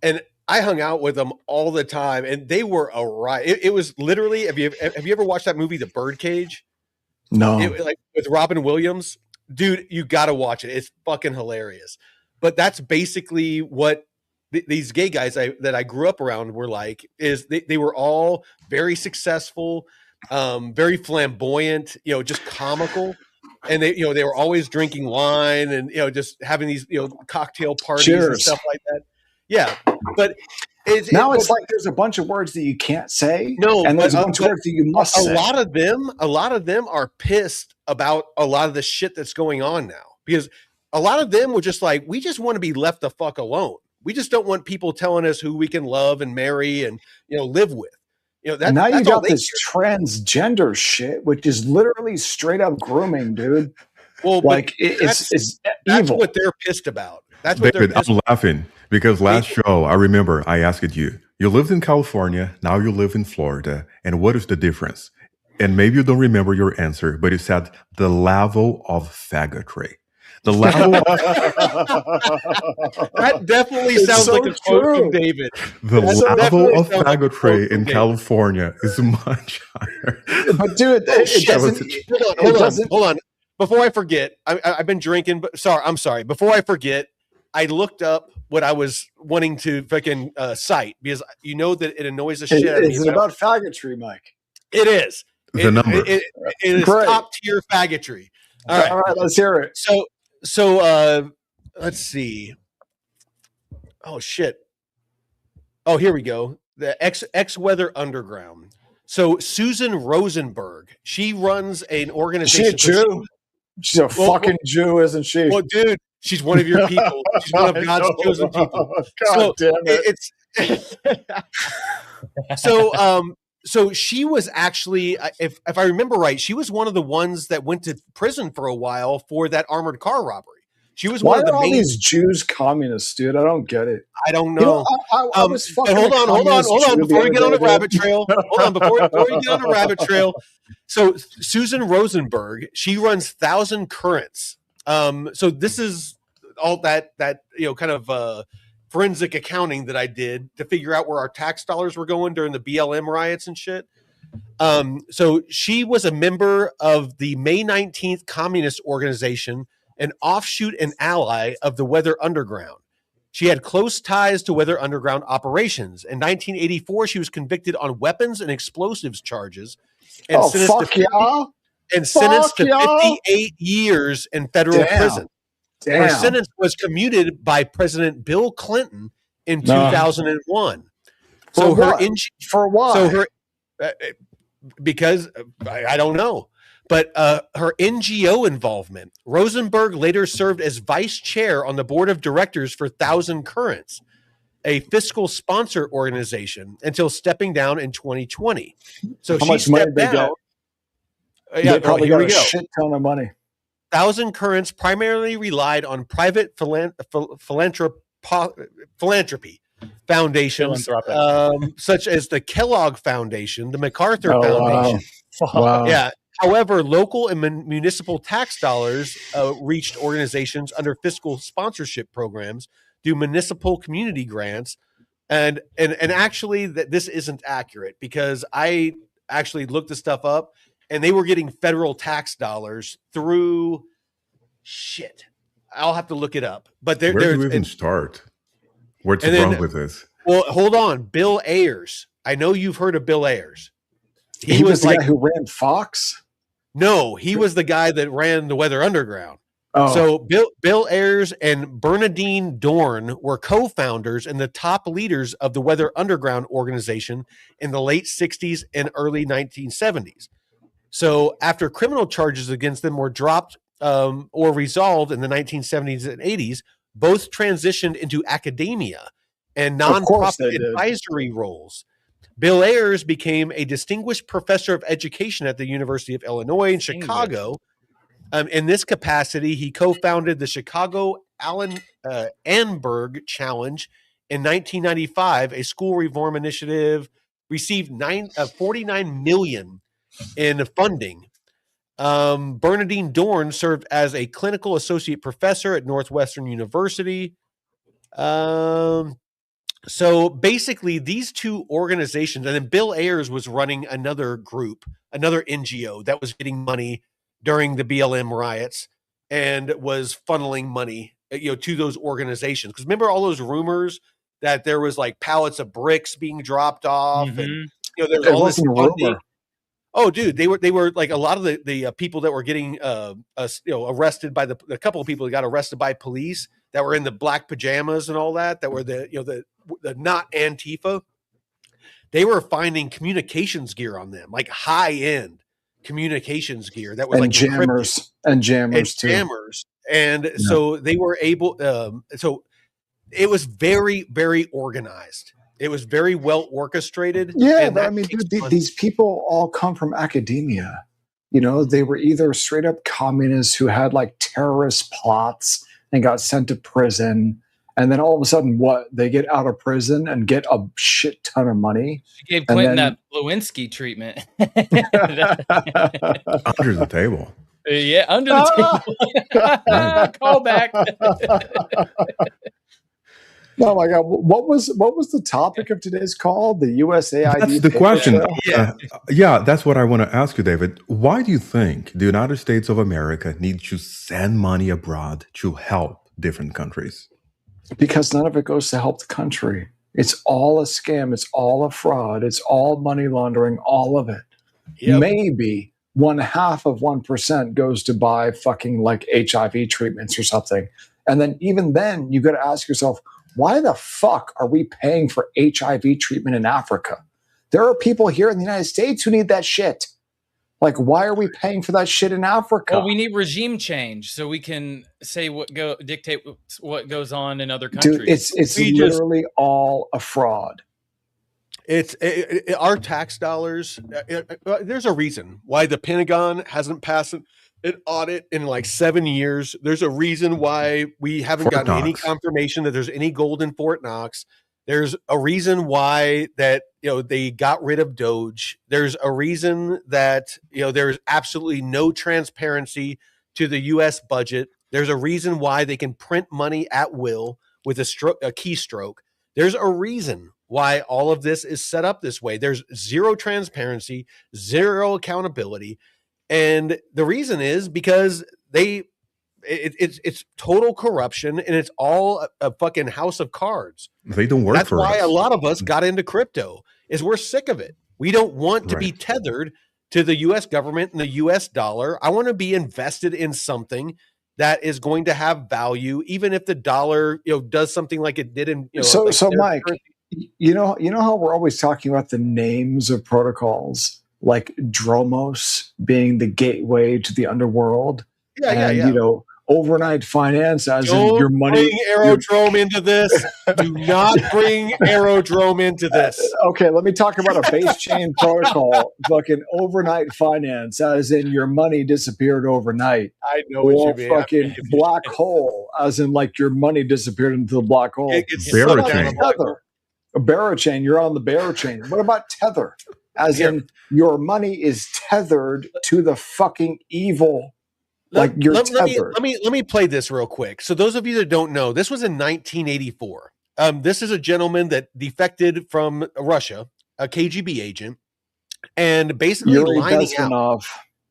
and I hung out with them all the time, and they were a riot. It was literally. Have you ever watched that movie, The Birdcage? No. Like with Robin Williams, dude, you got to watch it. It's fucking hilarious. But that's basically what these gay guys that I grew up around were like. Is they were all very successful, very flamboyant, just comical, and they were always drinking wine and just having these cocktail parties and stuff like that. Yeah, but it's like there's a bunch of words that you can't say. No, and there's a bunch of words that you must say. A lot of them are pissed about a lot of the shit that's going on now, because a lot of them were just like, we just want to be left the fuck alone. We just don't want people telling us who we can love and marry and live with. Now you got this transgender shit, which is literally straight up grooming, dude. Well, like it's evil. That's what they're pissed about. That's what David, I'm laughing because last show I remember I asked you lived in California, now you live in Florida, and what is the difference? And maybe you don't remember your answer, but you said the level of faggotry. The level that definitely sounds like a quote from David. The level of faggotry in California is much higher. But dude, hold on. Before I forget, I've been drinking, but I'm sorry. Before I forget, I looked up what I was wanting to fucking cite, because that it annoys the shit out of me. Is it about faggotry, Mike? It is. The number. It is top tier faggotry. All right, let's hear it. So let's see. Oh shit. Oh, here we go. The X Weather Underground. So Susan Rosenberg, she runs an organization. She's a Jew. She's a fucking Jew, isn't she? Well, dude, she's one of your people. She's one of God's chosen people. God damn it. So she was actually, if I remember right, she was one of the ones that went to prison for a while for that armored car robbery. She was one of the main. These Jews communists, dude? I don't get it. I don't know. I was fucking. Hold on. Before we get on the rabbit trail, Before you get on the rabbit trail. So Susan Rosenberg, she runs 1,000 Currents. So this is all that kind of forensic accounting that I did to figure out where our tax dollars were going during the BLM riots and shit. So she was a member of the May 19th Communist Organization, an offshoot and ally of the Weather Underground. She had close ties to Weather Underground operations. In 1984, she was convicted on weapons and explosives charges and sentenced to 58 years in federal prison. Damn. Her sentence was commuted by President Bill Clinton in 2001. For what? So her because I don't know. But her NGO involvement, Rosenberg later served as vice chair on the board of directors for 1,000 Currents, a fiscal sponsor organization, until stepping down in 2020. So she stepped down. They probably got a shit ton of money. 1,000 Currents primarily relied on private philanthropy foundations, such as the Kellogg Foundation, the MacArthur Foundation. Wow. Yeah. However, local and municipal tax dollars reached organizations under fiscal sponsorship programs through municipal community grants. And actually, this isn't accurate because I actually looked this stuff up, and they were getting federal tax dollars through shit. I'll have to look it up. But where do we even start? What's wrong with this? Well, hold on. Bill Ayers. I know you've heard of Bill Ayers. He was the guy who ran Fox? No, he was the guy that ran the Weather Underground. Oh. So Bill Ayers and Bernadine Dorn were co-founders and the top leaders of the Weather Underground organization in the late 60s and early 1970s. So after criminal charges against them were dropped or resolved in the 1970s and 80s, both transitioned into academia and nonprofit advisory roles. Bill Ayers became a distinguished professor of education at the University of Illinois in Chicago. In this capacity, he co-founded the Chicago Annenberg Challenge in 1995, a school reform initiative, received $49 million in funding. Bernadine Dorn served as a clinical associate professor at Northwestern University. So basically, these two organizations, and then Bill Ayers was running another group, another NGO that was getting money during the BLM riots and was funneling money, to those organizations. Because remember all those rumors that there was like pallets of bricks being dropped off, and there was all this funding. Oh, dude, they were like a lot of the people that were getting arrested by a couple of people that got arrested by police that were in the black pajamas and all that were the not Antifa. They were finding communications gear on them, like high end communications gear that was and like jammers and jammers. And so they were able. So it was very, very organized. It was very well orchestrated. Yeah, but I mean, dude, these people all come from academia. They were either straight up communists who had like terrorist plots and got sent to prison. And then all of a sudden, they get out of prison and get a shit ton of money. She gave Clinton that Lewinsky treatment. Under the table. Yeah, under the table. Call back. Oh my God! What was the topic of today's call? The USAID. That's the question. Yeah, that's what I want to ask you, David. Why do you think the United States of America needs to send money abroad to help different countries? Because none of it goes to help the country. It's all a scam. It's all a fraud. It's all money laundering. All of it. Yep. Maybe 0.5% goes to buy fucking like HIV treatments or something, and then even then you got to ask yourself, why the fuck are we paying for HIV treatment in Africa? There are people here in the United States who need that shit. Like, why are we paying for that shit in Africa? Well, we need regime change so we can say dictate what goes on in other countries. Dude, it's literally all a fraud. Our tax dollars. There's a reason why the Pentagon hasn't passed an audit in like 7 years. There's a reason why we haven't gotten any confirmation that there's any gold in Fort Knox. There's a reason why that they got rid of Doge. There's a reason that there's absolutely no transparency to the U.S. budget. There's a reason why they can print money at will with a keystroke. There's a reason why all of this is set up this way. There's zero transparency, zero accountability. And the reason is because it's total corruption, and it's all a fucking house of cards. They don't work for us. That's why a lot of us got into crypto, is we're sick of it. We don't want to be tethered to the U.S. government and the U.S. dollar. I want to be invested in something that is going to have value, even if the dollar does something like it did in So Mike, you know how we're always talking about the names of protocols, like Dromos being the gateway to the underworld. Overnight finance, as in your money. Bring Aerodrome into this. Do not bring Aerodrome into this. Okay, let me talk about a base chain protocol. Fucking overnight finance, as in your money disappeared overnight. I know what you mean. Fucking black hole, as in like your money disappeared into the black hole. Barochain. A barochain. You're on the barochain. What about Tether? as in your money is tethered to the fucking evil. Like you're tethered. Let me play this real quick. So those of you that don't know, this was in 1984. This is a gentleman that defected from Russia, a KGB agent, and basically Yuri lining out. Bezmenov.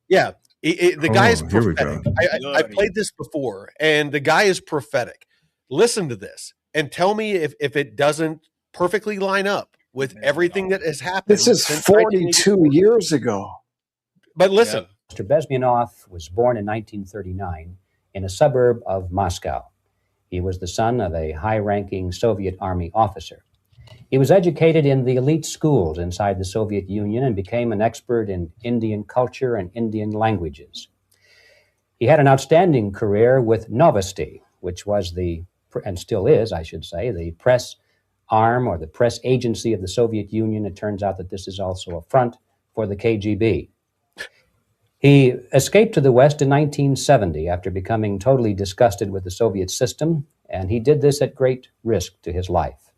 Yeah, the guy is prophetic. I played this before, and the guy is prophetic. Listen to this and tell me if it doesn't perfectly line up with everything that has happened. This is 42 years ago. But listen. Mr. Bezmenov was born in 1939 in a suburb of Moscow. He was the son of a high-ranking Soviet Army officer. He was educated in the elite schools inside the Soviet Union and became an expert in Indian culture and Indian languages. He had an outstanding career with Novosti, which was and still is, I should say, the press arm or the press agency of the Soviet Union. It turns out that this is also a front for the KGB. He escaped to the West in 1970 after becoming totally disgusted with the Soviet system, and he did this at great risk to his life.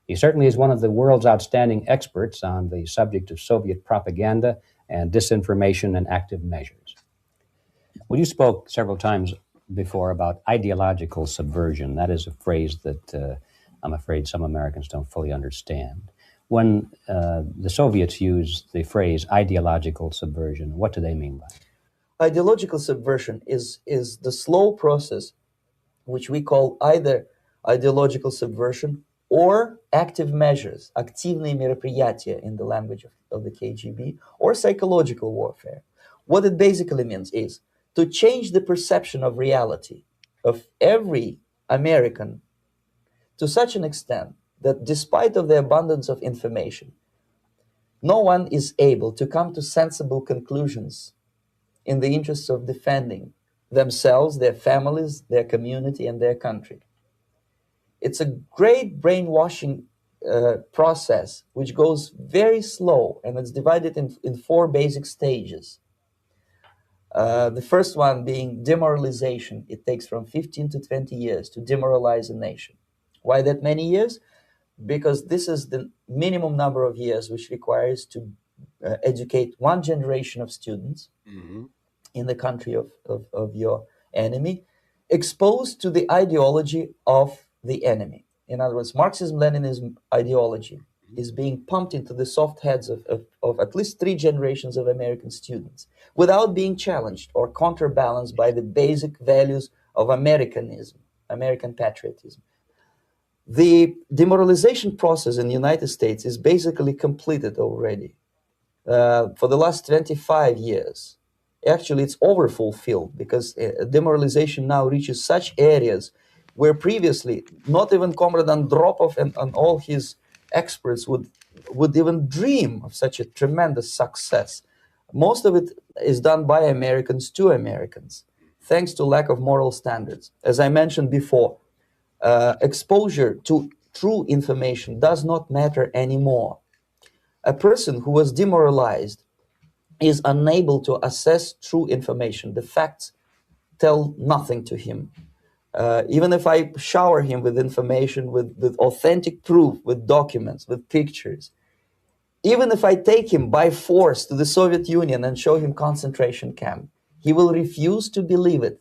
He certainly is one of the world's outstanding experts on the subject of Soviet propaganda and disinformation and active measures. Well, you spoke several times before about ideological subversion. That is a phrase that I'm afraid some Americans don't fully understand. When the Soviets use the phrase ideological subversion, what do they mean by it? Ideological subversion is the slow process which we call either ideological subversion or active measures, активные мероприятия in the language of the KGB, or psychological warfare. What it basically means is to change the perception of reality of every American to such an extent that despite of the abundance of information, no one is able to come to sensible conclusions in the interests of defending themselves, their families, their community, and their country. It's a great brainwashing process which goes very slow, and it's divided in 4 basic stages. The first one being demoralization. It takes from 15 to 20 years to demoralize a nation. Why that many years? Because this is the minimum number of years which requires to educate one generation of students in the country of your enemy, exposed to the ideology of the enemy. In other words, Marxism-Leninism ideology is being pumped into the soft heads of at least 3 generations of American students without being challenged or counterbalanced by the basic values of Americanism, American patriotism. The demoralization process in the United States is basically completed already. For the last 25 years, actually it's overfulfilled because demoralization now reaches such areas where previously not even Comrade Andropov and all his experts would even dream of such a tremendous success. Most of it is done by Americans to Americans, thanks to lack of moral standards. As I mentioned before, exposure to true information does not matter anymore. A person who was demoralized is unable to assess true information. The facts tell nothing to him. Even if I shower him with information, with authentic proof, with documents, with pictures, even if I take him by force to the Soviet Union and show him concentration camp, he will refuse to believe it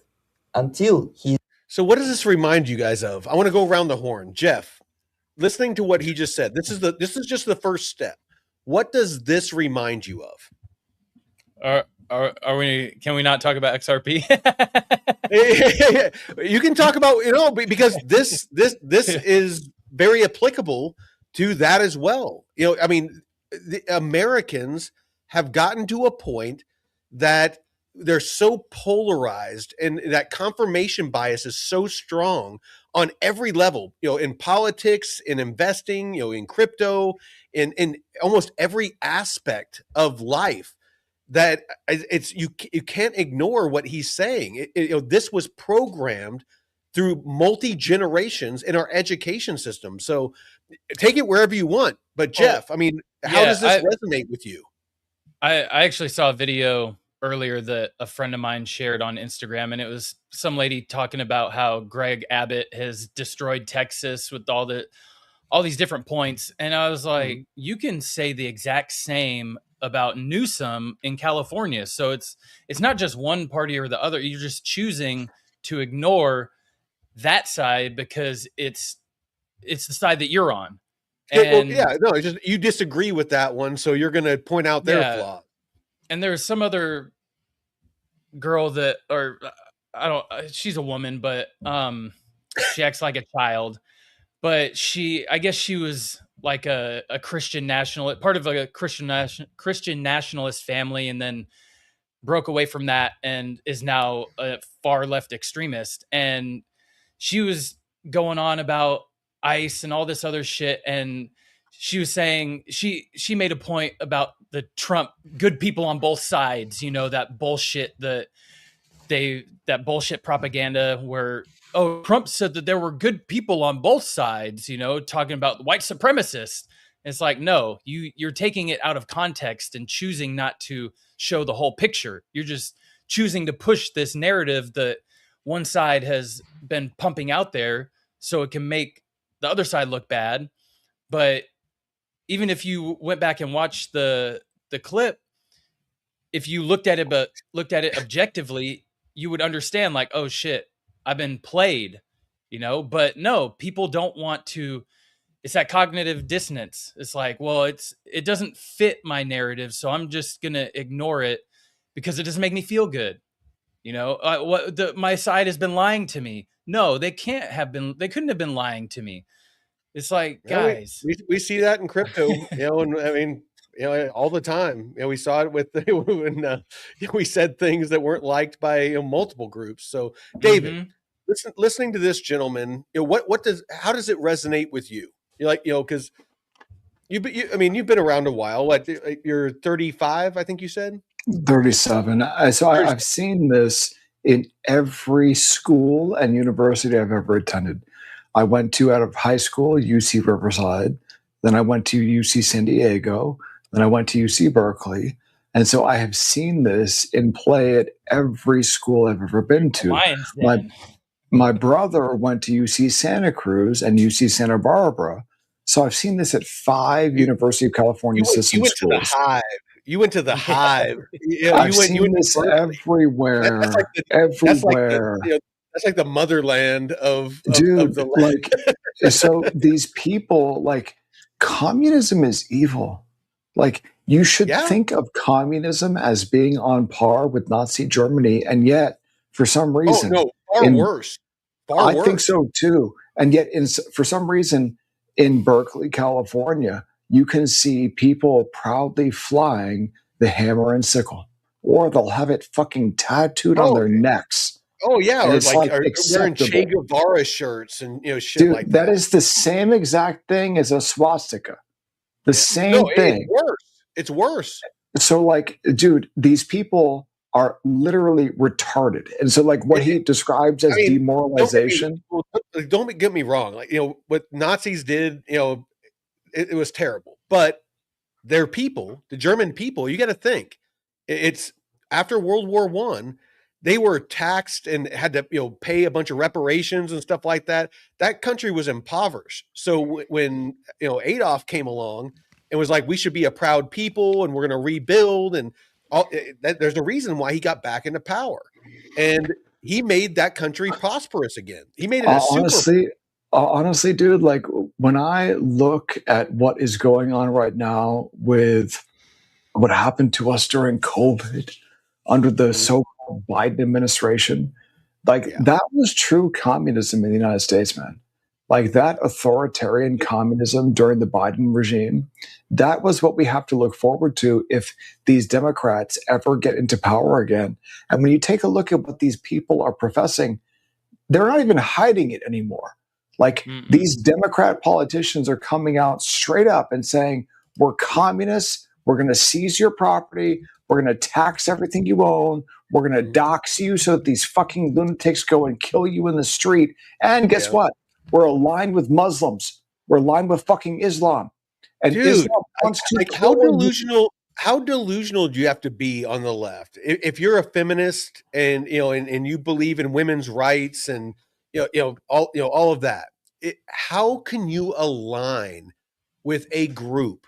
until he... So what does this remind you guys of? I want to go around the horn. Jeff, listening to what he just said, this is just the first step. What does this remind you of? Are we? Can we not talk about XRP? You can talk about, because this is very applicable to that as well. I mean, the Americans have gotten to a point that they're so polarized, and that confirmation bias is so strong on every level, in politics, in investing, in crypto, in almost every aspect of life, that it's you can't ignore what he's saying. This was programmed through multi-generations in our education system. So take it wherever you want. But Jeff, how does this resonate with you? I actually saw a video earlier that a friend of mine shared on Instagram, and it was some lady talking about how Greg Abbott has destroyed Texas with all these different points. And I was like, you can say the exact same about Newsom in California. So it's not just one party or the other. You're just choosing to ignore that side because it's the side that you're on. And it's just you disagree with that one, so you're going to point out their flaw. And there's some other girl that, or she's a woman, but she acts like a child. But I guess she was like a Christian nationalist, part of a Christian nationalist family, and then broke away from that and is now a far left extremist. And she was going on about ICE and all this other shit, and she was saying she made a point about the Trump good people on both sides, that bullshit that bullshit propaganda where Trump said that there were good people on both sides, talking about white supremacists. It's like, no, you're taking it out of context and choosing not to show the whole picture. You're just choosing to push this narrative that one side has been pumping out there so it can make the other side look bad. But even if you went back and watched the clip, if you looked at it objectively, you would understand like, oh shit, I've been played, but no, people don't want to. It's that cognitive dissonance. It's like, well, it doesn't fit my narrative, so I'm just going to ignore it because it doesn't make me feel good. My side has been lying to me. No, they couldn't have been lying to me. It's like, guys, we see that in crypto, and I mean, all the time. We saw it with when we said things that weren't liked by multiple groups. So, David, listening to this gentleman, how does it resonate with you? You're like, because you've been around a while. What, you're 35, I think you said? 37. So I've seen this in every school and university I've ever attended. I went to, out of high school, UC Riverside. Then I went to UC San Diego. Then I went to UC Berkeley. And so I have seen this in play at every school I've ever been to. My brother went to UC Santa Cruz and UC Santa Barbara. So I've seen this at 5 University of California system schools. You went to the Hive. I've seen this everywhere. Everywhere. That's like the motherland of the land. So these people, communism is evil. You should think of communism as being on par with Nazi Germany, and yet, for some reason, far worse. I think so too. And yet, for some reason, in Berkeley, California, you can see people proudly flying the hammer and sickle, or they'll have it fucking tattooed on their necks. Oh yeah, or wearing Che Guevara shirts and shit. Dude, like that is the same exact thing as a swastika. The same thing. It's worse. So, dude, these people are literally retarded, and so what he describes as demoralization. Don't get me wrong. What Nazis did, it was terrible. But their people, the German people, you got to think, it's after World War I. They were taxed and had to, pay a bunch of reparations and stuff like that. That country was impoverished. So when, Adolf came along and was like, we should be a proud people and we're going to rebuild. And there's a reason why he got back into power. And he made that country prosperous again. He made it honestly, dude, when I look at what is going on right now with what happened to us during COVID under the so-called Biden administration, that was true communism in the United States, man. That authoritarian communism during the Biden regime, that was what we have to look forward to if these Democrats ever get into power again. And when you take a look at what these people are professing, they're not even hiding it anymore. These Democrat politicians are coming out straight up and saying, we're communists, we're going to seize your property, we're going to tax everything you own, we're going to dox you so that these fucking lunatics go and kill you in the street. And guess what? We're aligned with Muslims. We're aligned with fucking Islam. And dude, Islam wants to how delusional do you have to be on the left? If you're a feminist and you believe in women's rights and all of that, how can you align with a group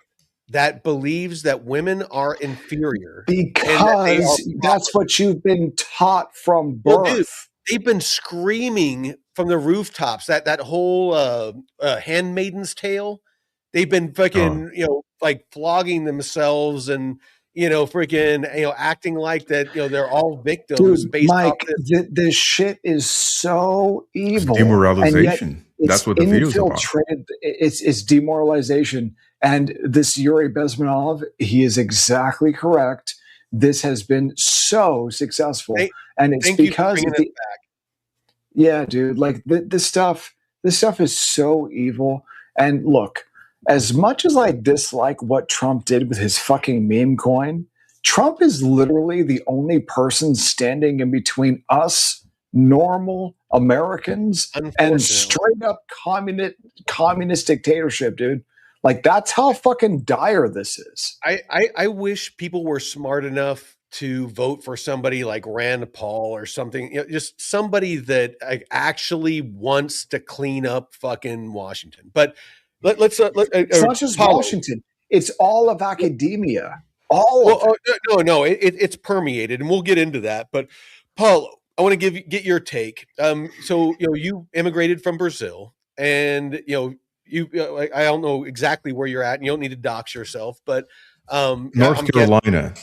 that believes that women are inferior because that's what you've been taught from birth. Well, dude, they've been screaming from the rooftops that whole Handmaid's Tale. They've been fucking like flogging themselves and freaking acting like that they're all victims. Dude, based Mike, off this. this shit is so evil. Demoralization. That's what the video's about. It's demoralization. And this Yuri Bezmenov, he is exactly correct. This has been so successful, and it's because of the. Yeah, dude. Like this stuff is so evil. And look, as much as I dislike what Trump did with his fucking meme coin, Trump is literally the only person standing in between us, normal Americans, and straight up communist dictatorship, dude. Like, that's how fucking dire this is. I wish people were smart enough to vote for somebody like Rand Paul or something, just somebody that actually wants to clean up fucking Washington. But let's it's not just Washington; it's all of academia. No, it's permeated, and we'll get into that. But Paulo, I want to get your take. So you immigrated from Brazil, and I don't know exactly where you're at, and you don't need to dox yourself, but North Carolina.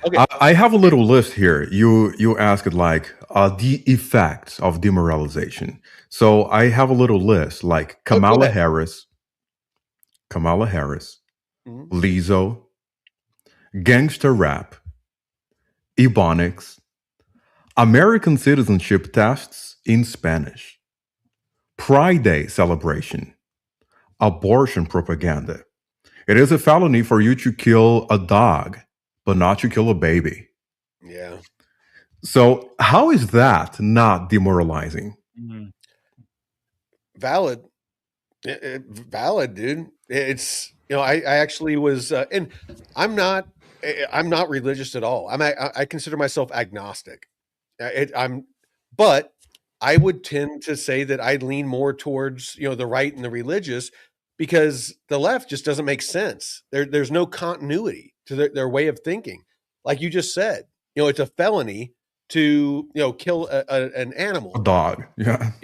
Okay. I have a little list here. You asked like the effects of demoralization. So I have a little list like Kamala Harris, Lizzo, gangster rap, Ebonics, American citizenship tests in Spanish, Pride Day celebration, abortion propaganda. It is a felony for you to kill a dog, but not to kill a baby. Yeah. So how is that not demoralizing? Valid. Valid, dude. It's I actually was, and I'm not religious at all. I consider myself agnostic. But I would tend to say that I lean more towards the right and the religious, because the left just doesn't make sense. There's no continuity to their way of thinking. Like you just said, it's a felony to kill an animal, a dog,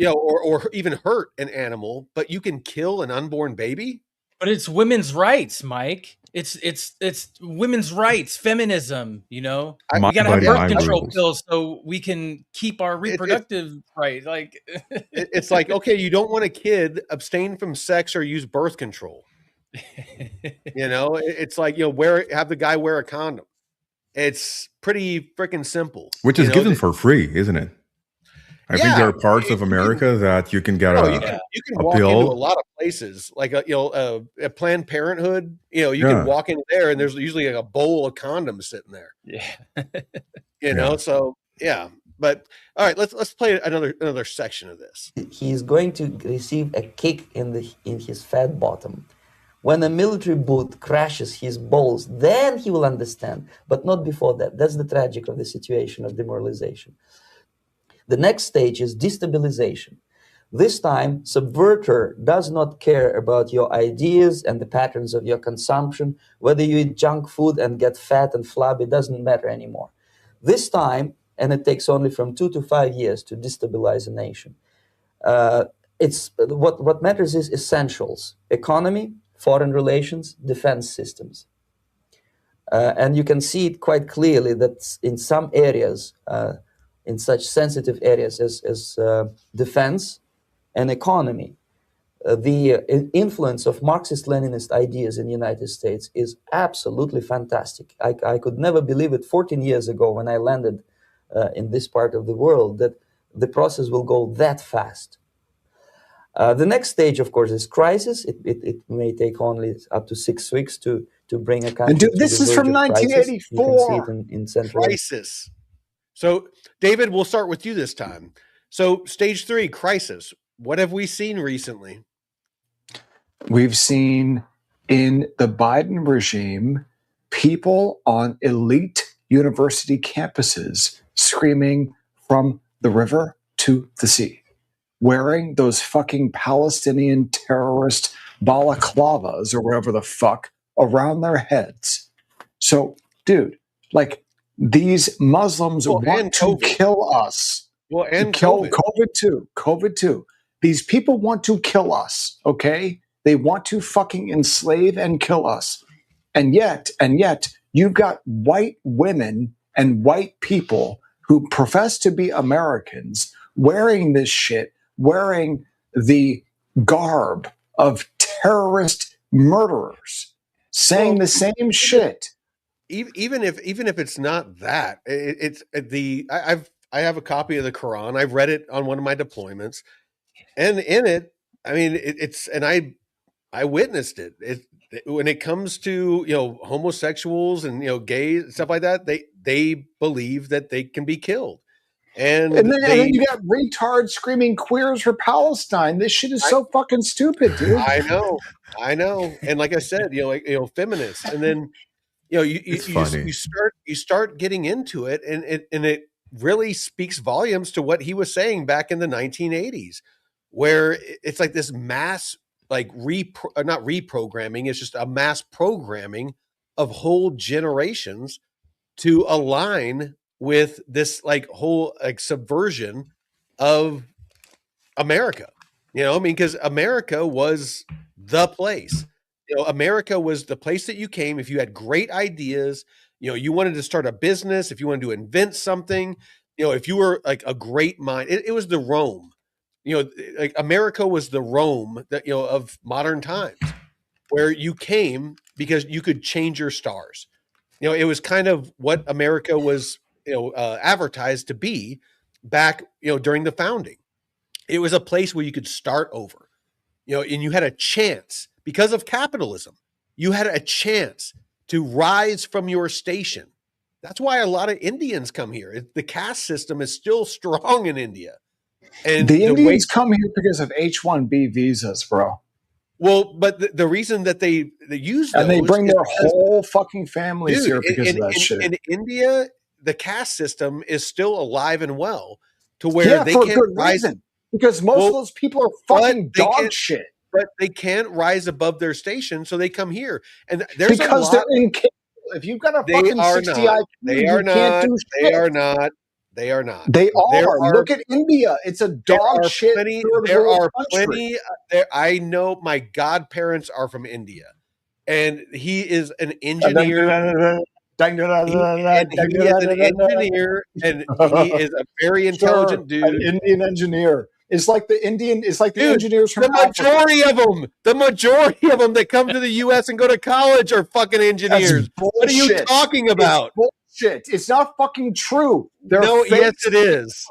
or even hurt an animal, but you can kill an unborn baby. But it's women's rights, Mike. It's women's rights, feminism. We gotta have birth control pills so we can keep our reproductive right. Like it's like, okay, you don't want a kid, abstain from sex or use birth control. It's like have the guy wear a condom. It's pretty freaking simple. Which is given for free, isn't it? I think there are parts of America that you can get you can walk pill. into a lot of places, like a Planned Parenthood. You can walk in there, and there's usually like a bowl of condoms sitting there. Yeah. So yeah. But all right, let's play another section of this. He's going to receive a kick in his fat bottom. When a military boot crashes his balls, then he will understand, but not before that. That's the tragic of the situation of demoralization. The next stage is destabilization. This time, subverter does not care about your ideas and the patterns of your consumption. Whether you eat junk food and get fat and flabby, doesn't matter anymore. This time, and it takes only from 2 to 5 years to destabilize a nation. It's what matters is essentials: economy, foreign relations, defense systems. And you can see it quite clearly that in some areas, in such sensitive areas as defense and economy, the influence of Marxist-Leninist ideas in the United States is absolutely fantastic. I could never believe it 14 years ago when I landed in this part of the world that the process will go that fast. The next stage, of course, is crisis. It may take only up to 6 weeks to bring a country. And dude, this is from 1984. You can see it in Central Crisis. So, David, we'll start with you this time. So, stage 3, crisis. What have we seen recently? We've seen in the Biden regime people on elite university campuses screaming from the river to the sea, wearing those fucking Palestinian terrorist balaclavas or whatever the fuck around their heads. So, dude, like these Muslims want to kill us. Well, and COVID too. These people want to kill us, okay? They want to fucking enslave and kill us. And yet, you've got white women and white people who profess to be Americans wearing this shit, wearing the garb of terrorist murderers, saying the same shit. Even if it's not that, I have a copy of the Quran. I've read it on one of my deployments, and in it, I mean, I witnessed it. When it comes to homosexuals and gays, stuff like that, they believe that they can be killed, and then you got retards screaming queers for Palestine. This shit is so fucking stupid, dude. I know, and like I said, feminists, and then you start getting into it, and it really speaks volumes to what he was saying back in the 1980s, where it's like this mass, like not reprogramming, it's just a mass programming of whole generations to align with this like whole like subversion of America. I mean, because America was the place. America was the place that you came if you had great ideas. You wanted to start a business, if you wanted to invent something, if you were like a great mind. It was the Rome. Like America was the Rome that of modern times, where you came because you could change your stars. It was kind of what America was advertised to be back during the founding. It was a place where you could start over, and you had a chance because of capitalism. You had a chance to rise from your station. That's why a lot of Indians come here. The caste system is still strong in India. And the Indians come here because of H-1B visas, bro. Well, but the reason that they use those, and they bring their whole fucking families here because of that shit. In India, the caste system is still alive and well, to where they can't rise. Because most of those people are fucking dog shit. But they can't rise above their station, so they come here. And there's because they're incapable. If you've got a fucking 60 IQ, they are not. Can't do shit. They are not. They are not. They are. Look at India. It's a dog shit. There are plenty. I know my godparents are from India, and he is an engineer. He is an engineer, and he is a very intelligent dude. An Indian engineer. It's like the engineers from the majority of them that come to the U.S. and go to college are fucking engineers. What are you talking about? It's bullshit. It's not fucking true. Yes, it is.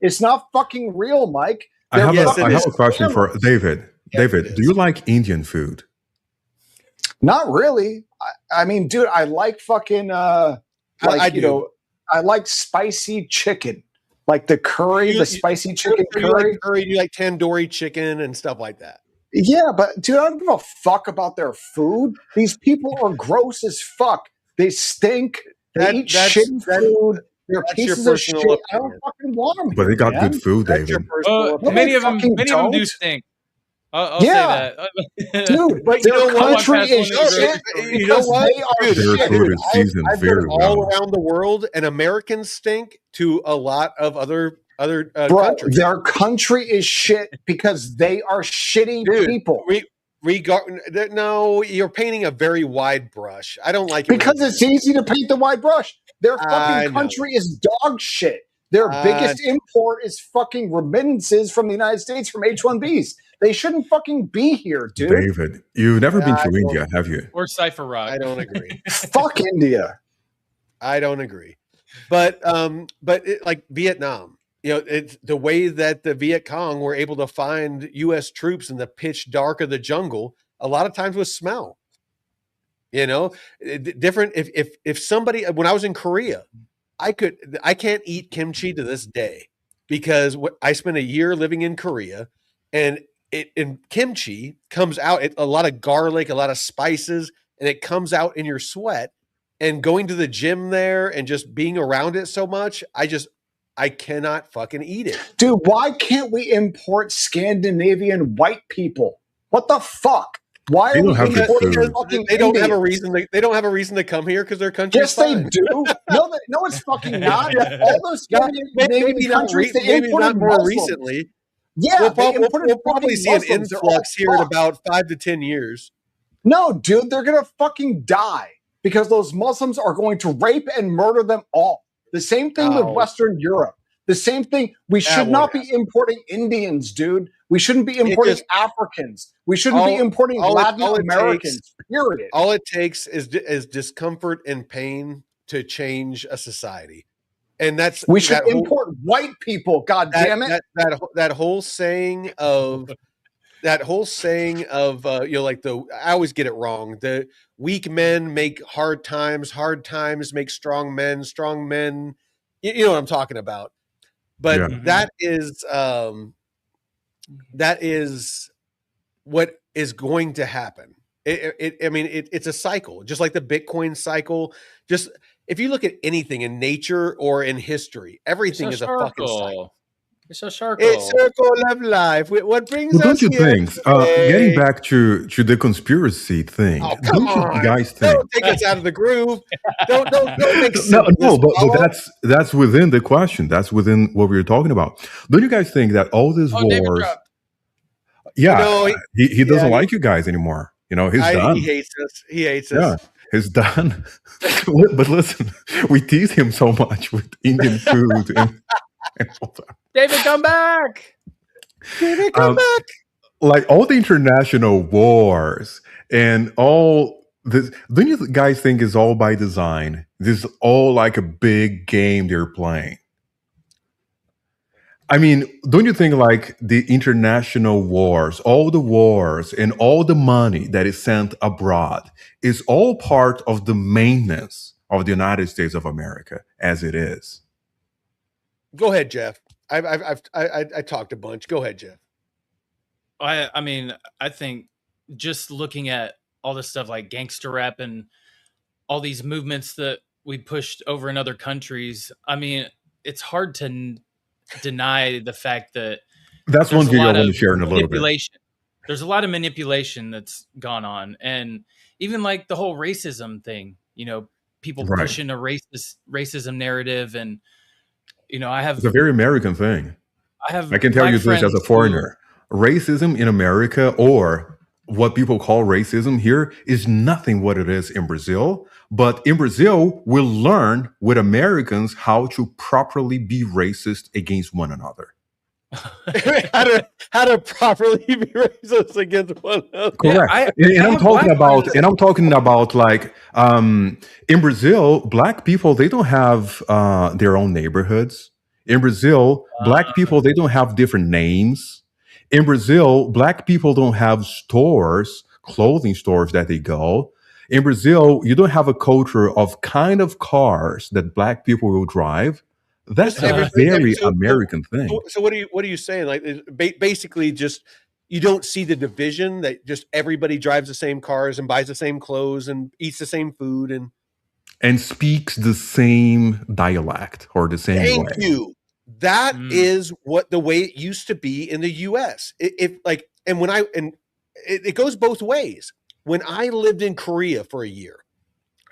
It's not fucking real, Mike. I have a question for David. Yes, David, do you like Indian food? Not really. I mean, dude, I like fucking I like spicy chicken. Like the curry, the spicy chicken curry. You like tandoori chicken and stuff like that. Yeah, but dude, I don't give a fuck about their food. These people are gross as fuck. They stink. They eat shitty food. They're pieces of shit. Opinion. I don't fucking want them. But they got good food, David. Many of them do stink. I'll say that. Dude, but their country is shit. You know what? Their food is seasoned very well. All around the world, and Americans stink to a lot of other countries. Their country is shit because they are shitty people. No, you're painting a very wide brush. I don't like it. Because it's easy to paint the wide brush. Their fucking country is dog shit. Their biggest import is fucking remittances from the United States from H-1Bs. They shouldn't fucking be here, dude. David, you've never been to India, have you? Or Cypher Rock. I don't agree. Fuck India. I don't agree. But like Vietnam, it's the way that the Viet Cong were able to find U.S. troops in the pitch dark of the jungle. A lot of times with smell. Different. If somebody, when I was in Korea, I can't eat kimchi to this day because I spent a year living in Korea, and kimchi comes out, a lot of garlic, a lot of spices, and it comes out in your sweat. And going to the gym there and just being around it so much, I cannot fucking eat it. Dude, why can't we import Scandinavian white people? What the fuck? Why They are don't we have good importing food. fucking They don't have a Indians? reason. They don't have a reason to come here because their country's Yes, fine. they do. No, it's fucking not. All those Scandinavian countries, they maybe imported not more Muslims. recently. Yeah, we'll probably see an Muslims. influx here in about 5 to 10 years. No, dude, they're gonna fucking die because those Muslims are going to rape and murder them all. The same thing with Western Europe. The same thing. We should not be importing Indians, dude. We shouldn't be importing Africans. We shouldn't be importing Latin Americans. Period. All it takes is discomfort and pain to change a society. And that's we should import white people. God damn it! That whole saying of I always get it wrong. The weak men make hard times make strong men. You know what I'm talking about. But that is what is going to happen. It's a cycle, just like the Bitcoin cycle. Just if you look at anything in nature or in history, everything is a fucking cycle. It's a circle. It's a circle of life. What brings us don't you here think? Getting back to the conspiracy thing. Oh, come on, you guys think? Don't take us out of the groove. Don't make but that's within the question. That's within what we were talking about. Don't you guys think that all these wars? Yeah, he doesn't like you guys anymore. You know, he's done. He hates us. Yeah, he's done. But listen, we tease him so much with Indian food and all that. David, come back! David, come back! Like all the international wars and all this, don't you guys think is all by design? This is all like a big game they're playing. I mean, don't you think like the international wars, all the wars and all the money that is sent abroad is all part of the maintenance of the United States of America as it is? Go ahead, Jeff. I talked a bunch. Go ahead, Jeff. I mean, I think just looking at all this stuff like gangster rap and all these movements that we pushed over in other countries, I mean, it's hard to deny the fact that that's one video I want to share in a little bit. There's a lot of manipulation that's gone on, and even like the whole racism thing. You know, people pushing a racism narrative, and you know, it's a very American thing. I can tell you this as a foreigner. Racism in America, or what people call racism here, is nothing what it is in Brazil. But in Brazil, we'll learn with Americans how to properly be racist against one another. how to properly be racist against one another. Correct. I'm talking about like in Brazil, black people, they don't have their own neighborhoods. In Brazil, black people, they don't have different names. In Brazil, black people don't have stores, clothing stores that they go. In Brazil, you don't have a culture of kind of cars that black people will drive. That's a very American thing. So what are you saying? Like basically just you don't see the division that just everybody drives the same cars and buys the same clothes and eats the same food and speaks the same dialect or the same way. Thank you. That is what the way it used to be in the US. It goes both ways. When I lived in Korea for a year,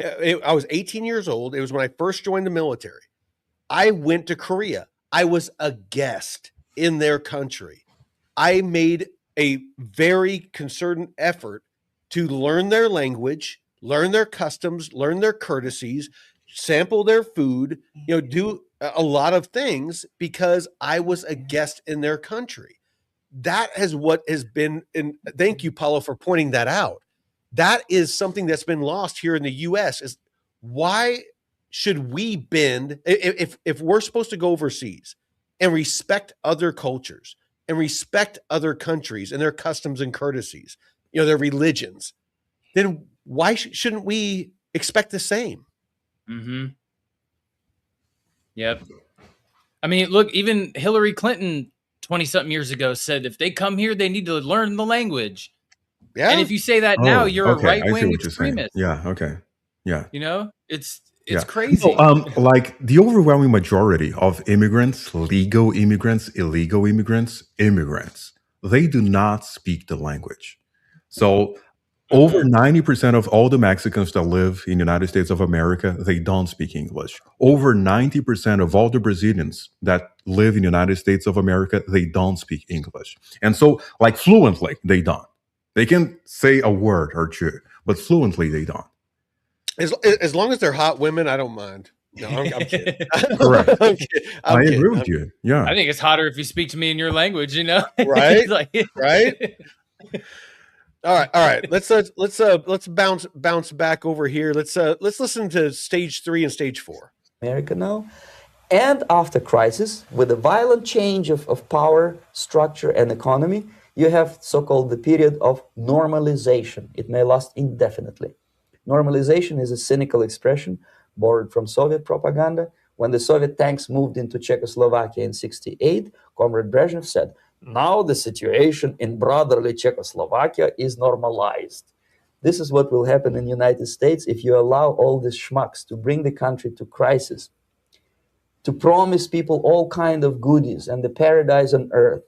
I was 18 years old. It was when I first joined the military. I went to Korea. I was a guest in their country. I made a very concerted effort to learn their language, learn their customs, learn their courtesies, sample their food, do a lot of things because I was a guest in their country. That is what has been, and thank you, Paulo, for pointing that out. That is something that's been lost here in the US is why should we bend if we're supposed to go overseas and respect other cultures and respect other countries and their customs and courtesies, their religions, then why shouldn't we expect the same? Mm-hmm. Yep. I mean, look, even Hillary Clinton 20-something years ago said if they come here, they need to learn the language. Yeah. And if you say that now, you're a right-wing extremist. Yeah. Okay. Yeah. It's crazy. Like the overwhelming majority of immigrants, legal immigrants, illegal immigrants, they do not speak the language. So Over 90% of all the Mexicans that live in the United States of America, they don't speak English. Over 90% of all the Brazilians that live in the United States of America, they don't speak English. And so, like fluently, they don't. They can say a word or two, but fluently, they don't. As long as they're hot women, I don't mind. No, I'm kidding. Correct. I'm kidding. I agree with you. Yeah. I think it's hotter if you speak to me in your language, you know? Right? Like, right? All right. Let's bounce back over here. Let's listen to stage 3 and stage 4. America now. And after crisis, with a violent change of power, structure, and economy, you have so-called the period of normalization. It may last indefinitely. Normalization is a cynical expression borrowed from Soviet propaganda. When the Soviet tanks moved into Czechoslovakia in 1968, Comrade Brezhnev said, "Now the situation in brotherly Czechoslovakia is normalized." This is what will happen in the United States if you allow all these schmucks to bring the country to crisis, to promise people all kind of goodies and the paradise on earth,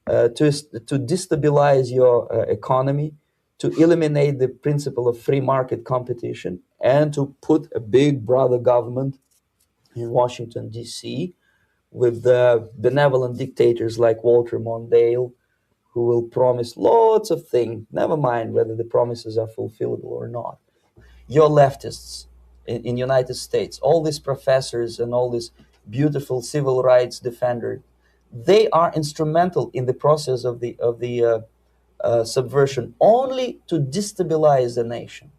to destabilize your economy, to eliminate the principle of free market competition, and to put a big brother government in Washington, D.C., with the benevolent dictators like Walter Mondale, who will promise lots of things, never mind whether the promises are fulfillable or not. Your leftists in United States, all these professors and all these beautiful civil rights defenders, they are instrumental in the process of the subversion only to destabilize the nation.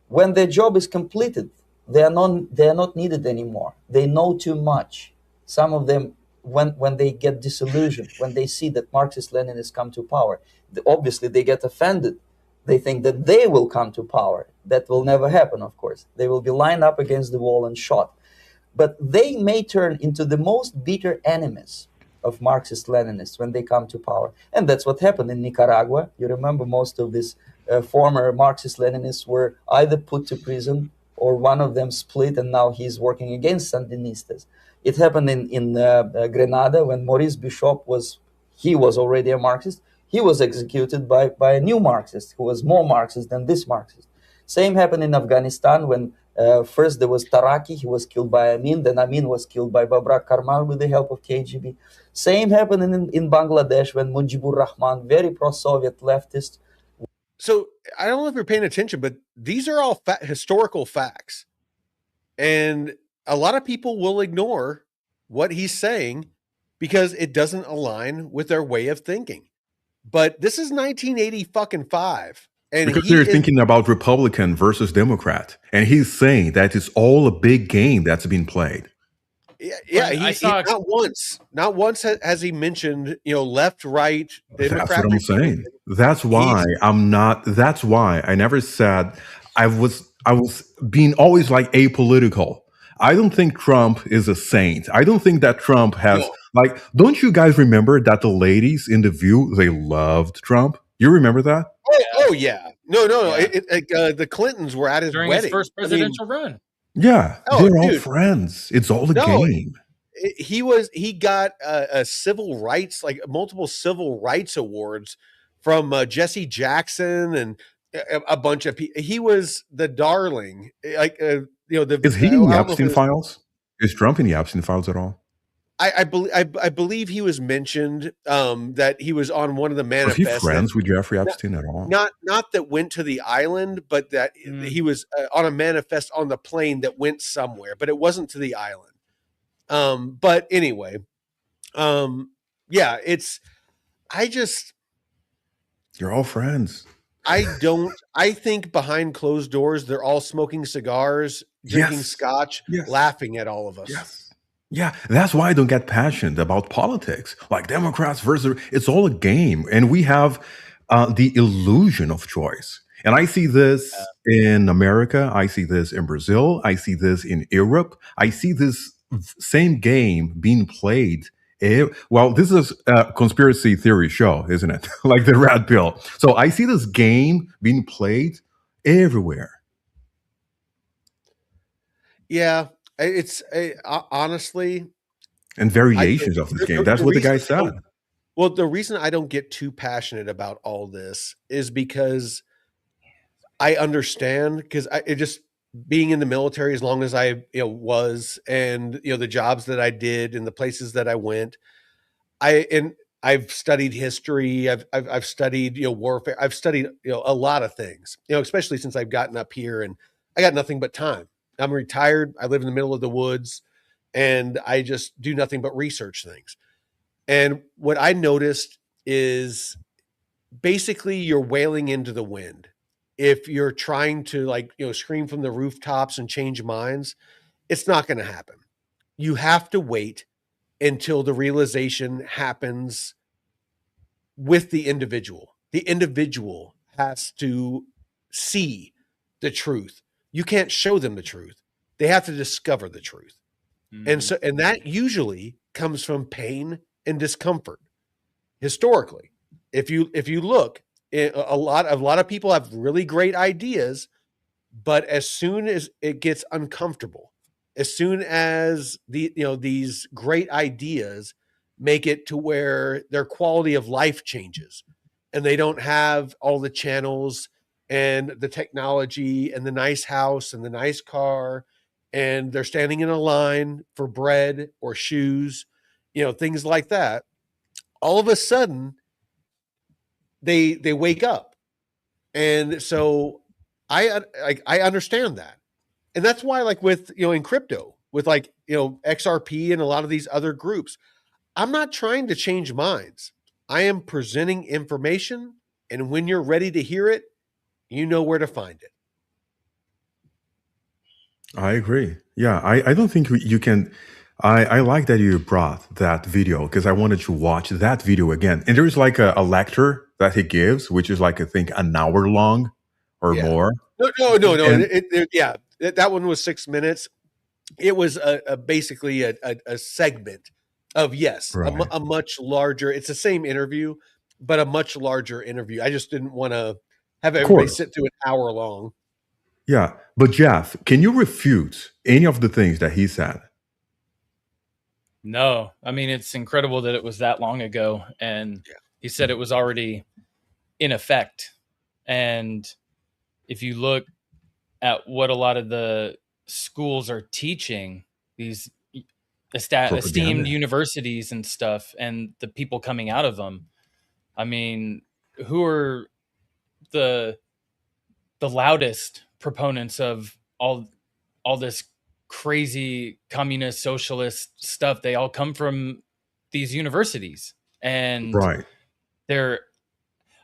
When their job is completed, they are not needed anymore. They know too much. Some of them, when they get disillusioned, when they see that Marxist-Leninists come to power, obviously they get offended. They think that they will come to power. That will never happen, of course. They will be lined up against the wall and shot. But they may turn into the most bitter enemies of Marxist-Leninists when they come to power. And that's what happened in Nicaragua. You remember most of these former Marxist-Leninists were either put to prison or one of them split, and now he's working against Sandinistas. It happened in Grenada when Maurice Bishop was already a Marxist. He was executed by a new Marxist who was more Marxist than this Marxist. Same happened in Afghanistan when first there was Taraki, he was killed by Amin, then Amin was killed by Babrak Karmal with the help of KGB. Same happened in Bangladesh when Mujibur Rahman, very pro-Soviet leftist. So I don't know if you're paying attention, but these are all historical facts. And a lot of people will ignore what he's saying because it doesn't align with their way of thinking. But this is 1985. And because they're thinking about Republican versus Democrat. And he's saying that it's all a big game that's been played. Yeah, not once has he mentioned, left, right, Democrat. That's what I'm saying. That's why that's why I never said I was being always like apolitical. I don't think Trump is a saint. I don't think that Trump has don't you guys remember that the ladies in The View, they loved Trump? You remember that? Oh yeah. No. Yeah. The Clintons were at his during wedding. His first presidential run. Yeah, they're all friends. It's all a game. He got a civil rights, like multiple civil rights awards from Jesse Jackson and a bunch of people. He was the darling. Is he in the Epstein files? Is Trump in the Epstein files at all? I believe he was mentioned that he was on one of the manifests. Was he friends with Jeffrey Epstein at all? Not that went to the island, but that he was on a manifest on the plane that went somewhere, but it wasn't to the island. But anyway, you're all friends. I think behind closed doors, they're all smoking cigars, drinking scotch, laughing at all of us. Yes. Yeah, that's why I don't get passionate about politics. Like Democrats versus, it's all a game. And we have the illusion of choice. And I see this in America. I see this in Brazil. I see this in Europe. I see this same game being played. Well, this is a conspiracy theory show, isn't it? Like the red pill. So I see this game being played everywhere. Yeah. It's honestly, and variations of this game. That's what the guy said. Well, the reason I don't get too passionate about all this is because I understand, because it just being in the military as long as I was, and the jobs that I did and the places that I went, I've studied history. I've studied warfare. I've studied a lot of things. Especially since I've gotten up here and I got nothing but time. I'm retired. I live in the middle of the woods, and I just do nothing but research things. And what I noticed is basically you're wailing into the wind. If you're trying to scream from the rooftops and change minds, it's not going to happen. You have to wait until the realization happens with the individual. The individual has to see the truth. You can't show them the truth. They have to discover the truth. And that usually comes from pain and discomfort. Historically, if you look, a lot of people have really great ideas, but as soon as it gets uncomfortable, as soon as these great ideas make it to where their quality of life changes, and they don't have all the channels and the technology and the nice house and the nice car, and they're standing in a line for bread or shoes, things like that, all of a sudden they wake up. And so I understand that. And that's why, with in crypto, with XRP and a lot of these other groups, I'm not trying to change minds. I am presenting information, and when you're ready to hear it, you know where to find it. I agree. Yeah, I don't think you can. I like that you brought that video, because I wanted to watch that video again. And there's a lecture that he gives, which is I think an hour long or more. No. And, yeah, that one was 6 minutes. It was basically a segment of Right. a much larger. It's the same interview, but a much larger interview. I just didn't want to have everybody sit through an hour long. Yeah, but Jeff, can you refute any of the things that he said? No, I mean, it's incredible that it was that long ago, and he said it was already in effect. And if you look at what a lot of the schools are teaching, these esteemed universities and stuff, and the people coming out of them, I mean, who are the loudest proponents of all this crazy communist socialist stuff? They all come from these universities, and they're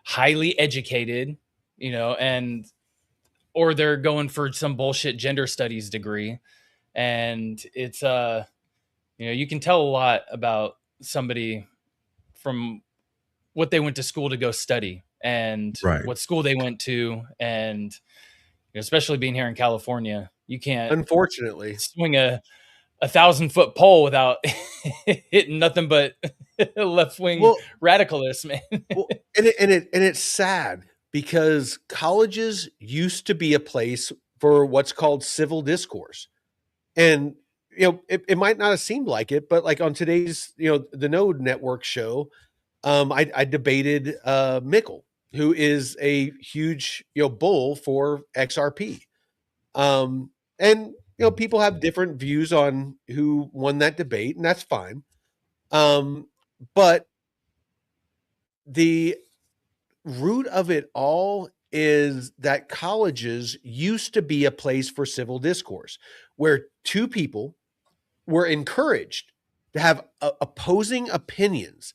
highly educated, and or they're going for some bullshit gender studies degree. And it's you can tell a lot about somebody from what they went to school to go study, and what school they went to. And especially being here in California, you can't, unfortunately, swing a 1,000-foot pole without hitting nothing but left-wing radicalists, man. And it's sad, because colleges used to be a place for what's called civil discourse. And it might not have seemed like it, but on today's the Node Network show, I debated Mickle, who is a huge bull for XRP. And people have different views on who won that debate, and that's fine. But the root of it all is that colleges used to be a place for civil discourse, where two people were encouraged to have opposing opinions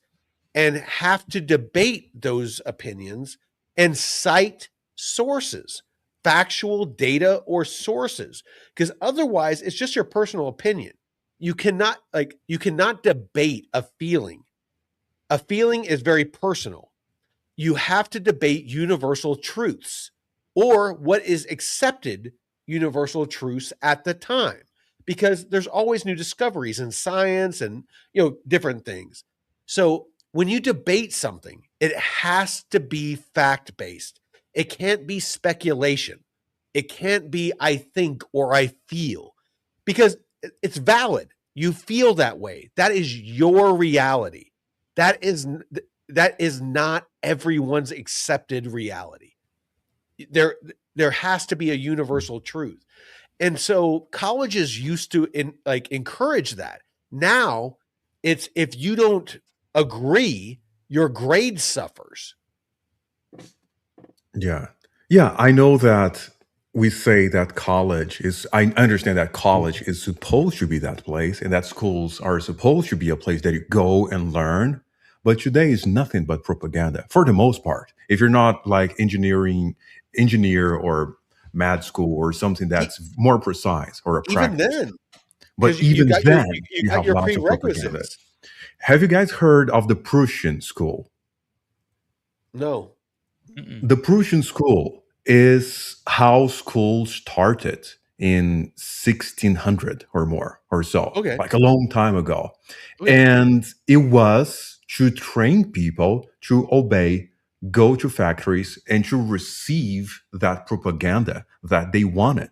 and have to debate those opinions and cite sources, factual data or sources, because otherwise it's just your personal opinion. You cannot debate a feeling. A feeling is very personal. You have to debate universal truths, or what is accepted universal truths at the time, because there's always new discoveries in science and different things. So when you debate something, it has to be fact-based. It can't be speculation. It can't be I think or I feel, because it's valid. You feel that way. That is your reality. That is not everyone's accepted reality. there has to be a universal truth. And so colleges used to encourage that. Now it's, if you don't agree, your grade suffers. Yeah. Yeah. I know that we say that college is, I understand that college is supposed to be that place and that schools are supposed to be a place that you go and learn. But today is nothing but propaganda for the most part. If you're not like engineer or med school or something that's more precise or a practice. Even then. But even then, you have lots of propaganda. Have you guys heard of the Prussian school? No. The Prussian school is how schools started in 1600 or more or so, like a long time ago. And it was to train people to obey, go to factories, and to receive that propaganda that they wanted.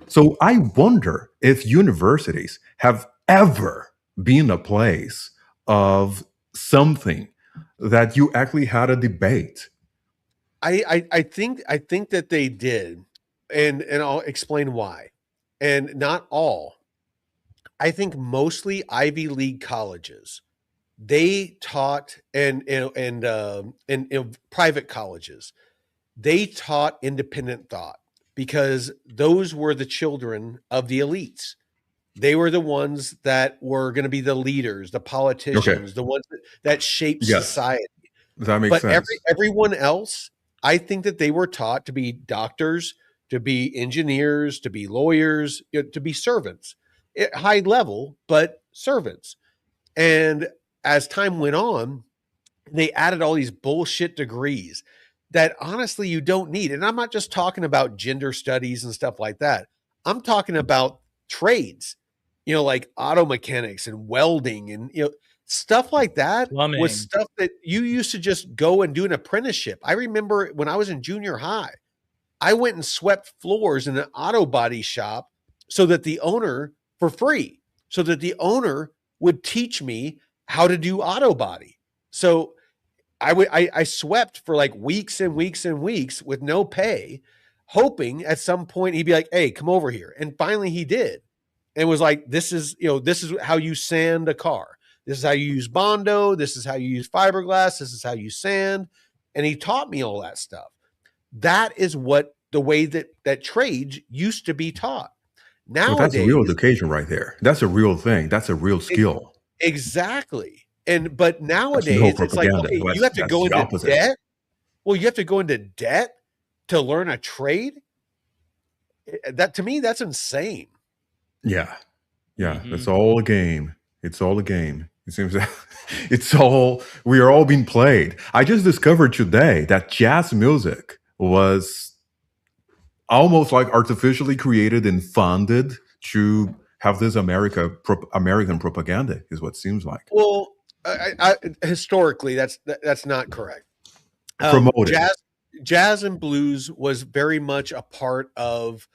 So I wonder if universities have ever been a place of something that you actually had a debate. I think that they did, and I'll explain why. And not all. I think mostly Ivy League colleges, they taught, and private colleges, they taught independent thought because those were the children of the elites. They were the ones that were going to be the leaders, the politicians, the ones that shaped society. That makes sense. Everyone else, I think that they were taught to be doctors, to be engineers, to be lawyers, to be servants at high level, but servants. And as time went on, they added all these bullshit degrees that honestly you don't need. And I'm not just talking about gender studies and stuff like that. I'm talking about trades, like auto mechanics and welding and, stuff like that. Plumbing. Was stuff that you used to just go and do an apprenticeship. I remember when I was in junior high, I went and swept floors in an auto body shop so that the owner, for free, so that the owner would teach me how to do auto body. So I swept for like weeks and weeks and weeks with no pay, hoping at some point he'd be like, "Hey, come over here." And finally he did. And was like, this is how you sand a car. This is how you use Bondo. This is how you use fiberglass. This is how you sand. And he taught me all that stuff. That is the way that trades used to be taught. Nowadays, that's real education right there. That's a real thing. That's a real skill. Exactly. But nowadays it's like, okay, you have to go into debt. Well, you have to go into debt to learn a trade. That, to me, that's insane. Yeah. It's all a game. It's all a game. It seems that we are all being played. I just discovered today that jazz music was almost like artificially created and funded to have this American propaganda, is what it seems like. Well, historically, that's not correct. Promoted. Jazz and blues was very much a part of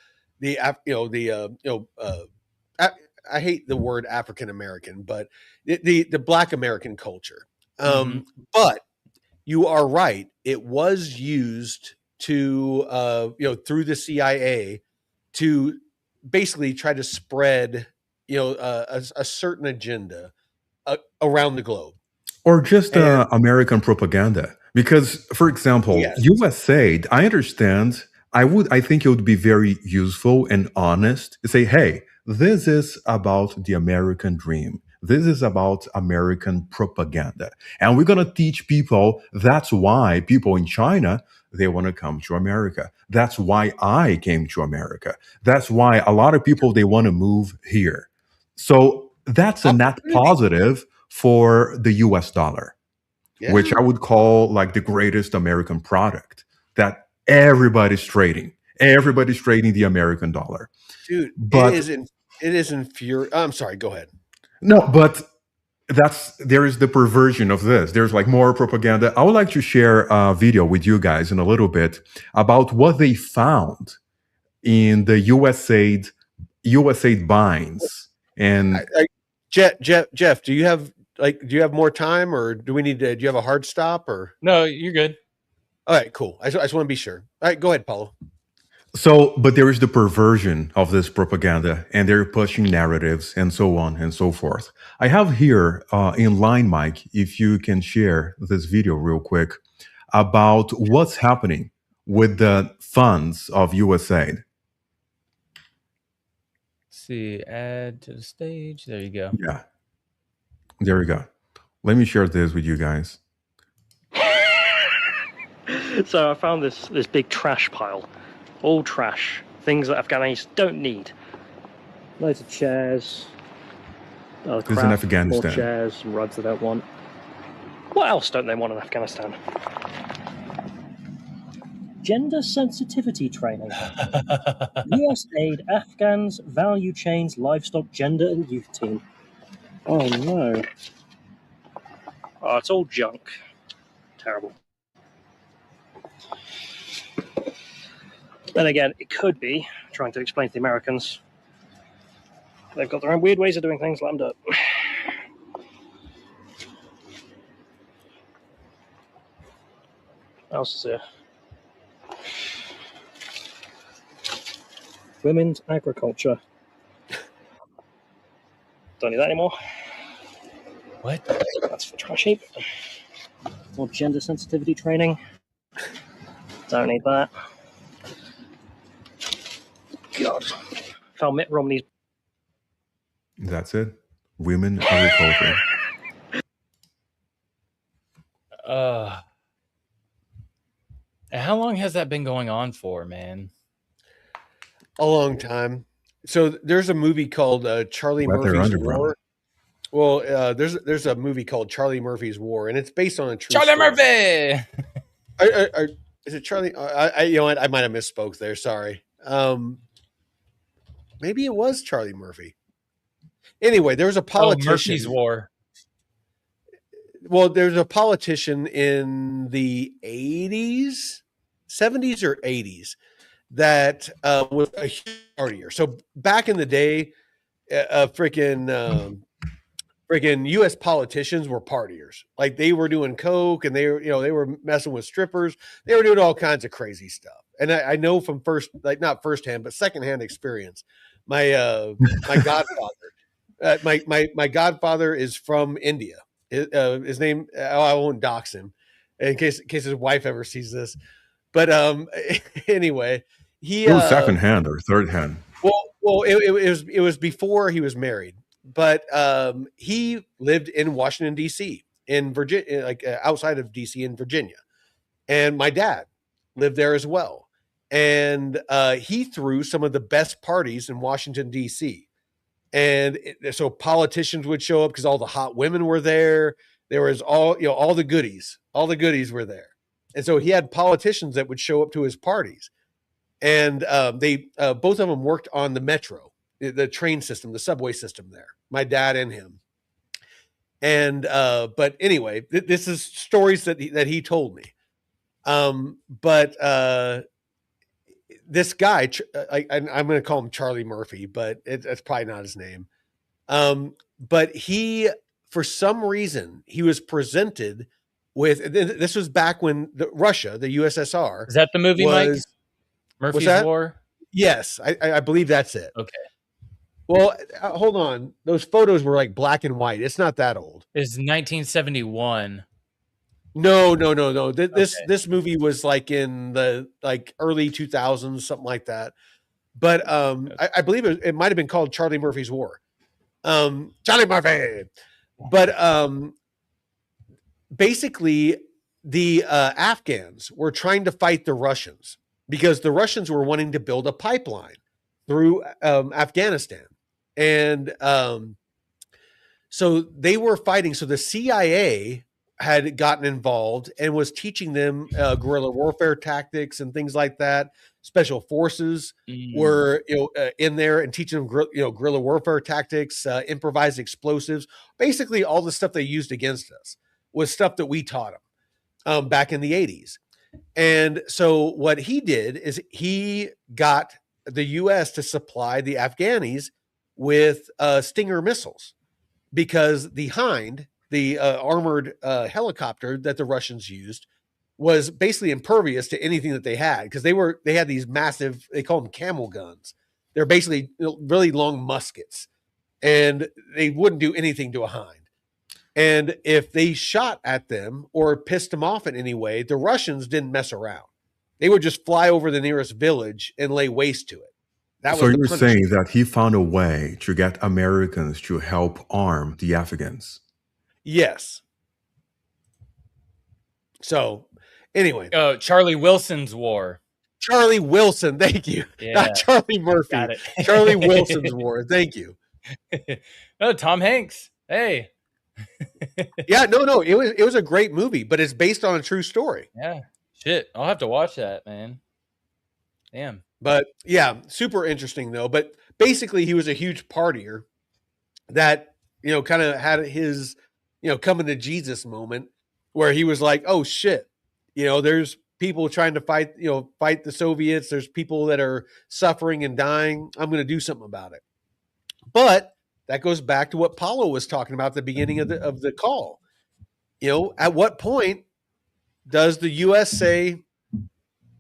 I hate the word African American, but the Black American culture. But you are right; it was used to through the CIA to basically try to spread a certain agenda around the globe, or just American propaganda. Because, for example, USAID, I understand. I think it would be very useful and honest to say, hey, this is about the American dream. This is about American propaganda. And we're going to teach people that's why people in China, they want to come to America. That's why I came to America. That's why a lot of people, they want to move here. So that's a net positive for the US dollar, which I would call like the greatest American product that everybody's trading. Everybody's trading the American dollar. Dude, but it is infuriating. I'm sorry, go ahead. No, but there is the perversion of this. There's like more propaganda. I would like to share a video with you guys in a little bit about what they found in the USAID binds. And Jeff, do you have more time, or do you have a hard stop, or? No, you're good. All right, cool. I just want to be sure. All right, go ahead, Paulo. So, but there is the perversion of this propaganda, and they're pushing narratives and so on and so forth. I have here in line, Mike, if you can share this video real quick about what's happening with the funds of USAID. Let's see, add to the stage. There you go. Yeah. There we go. Let me share this with you guys. So I found this big trash pile. All trash. Things that Afghanis don't need. Loads of chairs. This is in Afghanistan. More chairs, some rugs they don't want. What else don't they want in Afghanistan? Gender sensitivity training. USAID Afghans Value Chains Livestock Gender and Youth Team. Oh no. Oh, it's all junk. Terrible. Then again, it could be trying to explain to the Americans they've got their own weird ways of doing things. Let them do it. What else is here? Women's agriculture. Don't need that anymore. What? That's for trash heap. More gender sensitivity training. Don't need that. God. Found Mitt Romney's. That's it. Women agriculture. How long has that been going on for, man? A long time. So there's a movie called Charlie Murphy's War. Well, there's a movie called Charlie Murphy's War, and it's based on a true Charlie story. Murphy. Is it Charlie? You know what? I might have misspoke there. Sorry. Maybe it was Charlie Murphy. Anyway, there was a politician. Murphy's War. Well, there's a politician in the 80s, 70s or 80s that was a huge partier. So back in the day, freaking U.S. politicians were partiers. Like they were doing coke and they were messing with strippers. They were doing all kinds of crazy stuff. And I know from not firsthand, but secondhand experience. My godfather, my godfather is from India. His name, I won't dox him in case his wife ever sees this. But anyway, it was second hand or third hand. Well, it was before he was married, but he lived in Washington D.C. in Virginia, like outside of D.C. in Virginia, and my dad lived there as well. And he threw some of the best parties in Washington D.C. And so politicians would show up because all the hot women were there. There was all the goodies. All the goodies were there. And so he had politicians that would show up to his parties. And they both of them worked on the metro, the train system, the subway system there, my dad and him. And but anyway, this is stories that he told me. But this guy, I'm going to call him Charlie Murphy, but that's probably not his name. But he, for some reason, he was presented with, this was back when Russia, the USSR. Is that the movie, Mike? Murphy's War? Yes, I believe that's it. Okay. Well, hold on. Those photos were like black and white. It's not that old. It's 1971. No. This movie was like in the early 2000s, something like that. But I believe it might have been called Charlie Murphy's War. Charlie Murphy. But basically, the Afghans were trying to fight the Russians because the Russians were wanting to build a pipeline through Afghanistan. And so they were fighting. So the CIA had gotten involved and was teaching them guerrilla warfare tactics and things like that. Special forces were in there and teaching them guerrilla warfare tactics, improvised explosives. Basically, all the stuff they used against us was stuff that we taught them back in the 80s. And so what he did is he got the U.S. to supply the Afghanis with Stinger missiles because the Hind, the armored helicopter that the Russians used, was basically impervious to anything that they had, because they had these massive, they call them camel guns. They're basically really long muskets, and they wouldn't do anything to a hind. And if they shot at them or pissed them off in any way, the Russians didn't mess around. They would just fly over the nearest village and lay waste to it. So you're saying that he found a way to get Americans to help arm the Afghans? Yes. So anyway. Charlie Wilson's war. Charlie Wilson, thank you. Yeah. Not Charlie Murphy. Got it. Charlie Wilson's war. Thank you. Oh, Tom Hanks. Hey. Yeah, no. It was a great movie, but it's based on a true story. Yeah. Shit. I'll have to watch that, man. Damn. But yeah, super interesting though. But basically he was a huge partier that, kind of had his, coming to Jesus moment where he was like, oh shit, there's people trying to fight the Soviets. There's people that are suffering and dying. I'm going to do something about it. But that goes back to what Paulo was talking about at the beginning of the call. At what point does the U.S. say,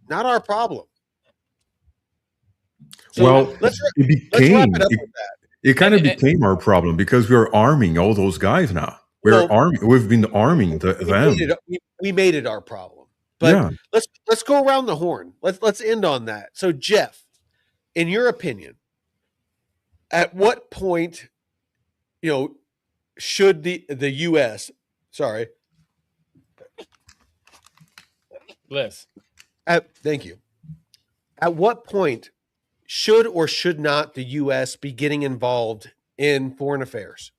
not our problem? So let's wrap it up with that. It kind of became our problem because we're arming all those guys now. We've been arming them. We made it our problem. But let's go around the horn. Let's end on that. So Jeff, in your opinion, at what point, should the U.S. Bliss. Thank you. At what point should or should not the U.S. be getting involved in foreign affairs?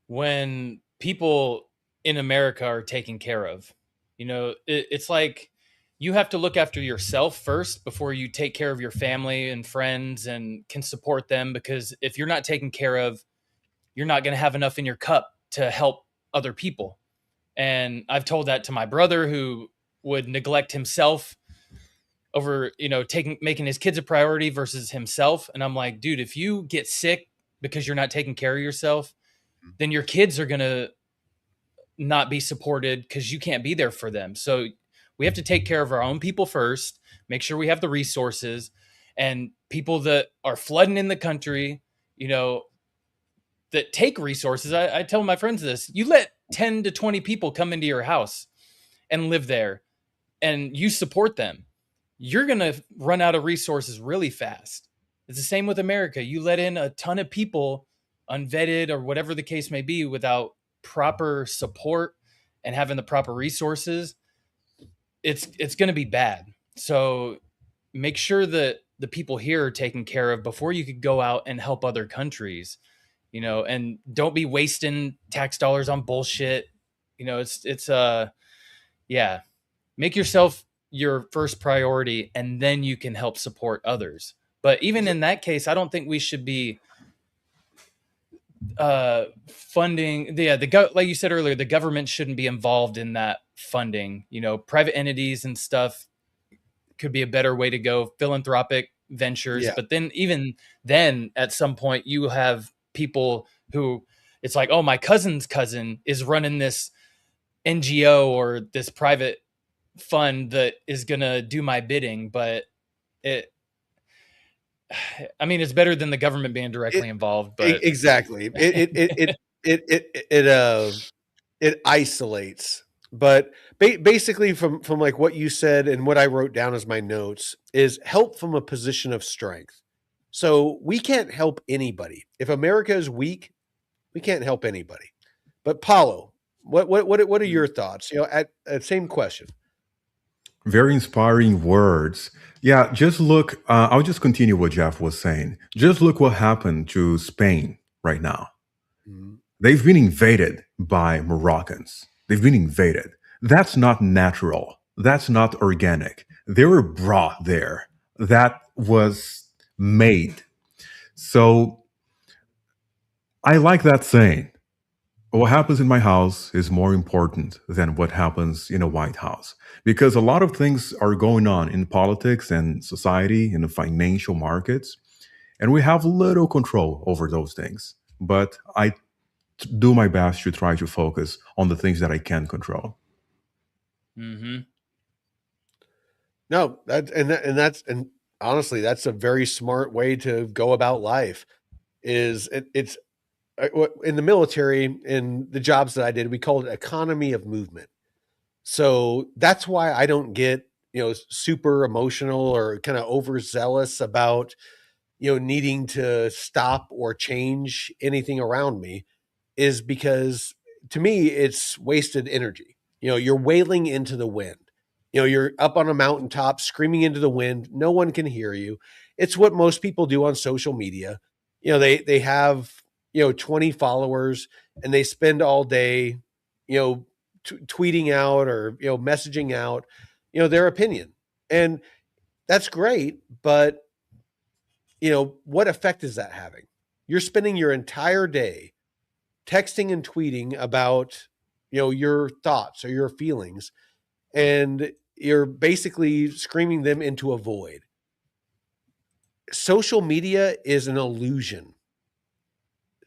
When people in America are taken care of. It's like you have to look after yourself first before you take care of your family and friends and can support them, because if you're not taken care of, you're not going to have enough in your cup to help other people. And I've told that to my brother, who would neglect himself over, making his kids a priority versus himself. And I'm like, dude, if you get sick because you're not taking care of yourself, then your kids are going to not be supported because you can't be there for them. So we have to take care of our own people first, make sure we have the resources, and people that are flooding in the country, that take resources. I tell my friends this: you let 10 to 20 people come into your house and live there and you support them, you're going to run out of resources really fast. It's the same with America. You let in a ton of people, unvetted or whatever the case may be, without proper support and having the proper resources, it's going to be bad. So make sure that the people here are taken care of before you could go out and help other countries, and don't be wasting tax dollars on bullshit. Make yourself your first priority, and then you can help support others. But even in that case, I don't think we should be funding like you said earlier, the government shouldn't be involved in that funding. Private entities and stuff could be a better way to go, philanthropic ventures. But then even then, at some point, you have people who it's like, oh, my cousin's cousin is running this NGO or this private fund that is gonna do my bidding. But it's better than the government being directly involved. But exactly, it isolates. But basically, from like what you said and what I wrote down as my notes, is help from a position of strength. So we can't help anybody if America is weak. We can't help anybody. But Paulo, what are your thoughts? At same question. Very inspiring words. Yeah, just look, I'll just continue what Jeff was saying. Just look what happened to Spain right now. Mm-hmm. They've been invaded by Moroccans. They've been invaded. That's not natural. That's not organic. They were brought there. That was made. So I like that saying. What happens in my house is more important than what happens in a White House, because a lot of things are going on in politics and society, in the financial markets, and we have little control over those things. But I do my best to try to focus on the things that I can control. Mm-hmm. No, and honestly, that's a very smart way to go about life. It's in the military, in the jobs that I did, we called it economy of movement. So that's why I don't get, super emotional or kind of overzealous about, needing to stop or change anything around me, is because to me, it's wasted energy. You're wailing into the wind. You're up on a mountaintop screaming into the wind. No one can hear you. It's what most people do on social media. They have, 20 followers and they spend all day, tweeting out or, messaging out, their opinion. And that's great, but what effect is that having? You're spending your entire day texting and tweeting about, your thoughts or your feelings, and you're basically screaming them into a void. Social media is an illusion.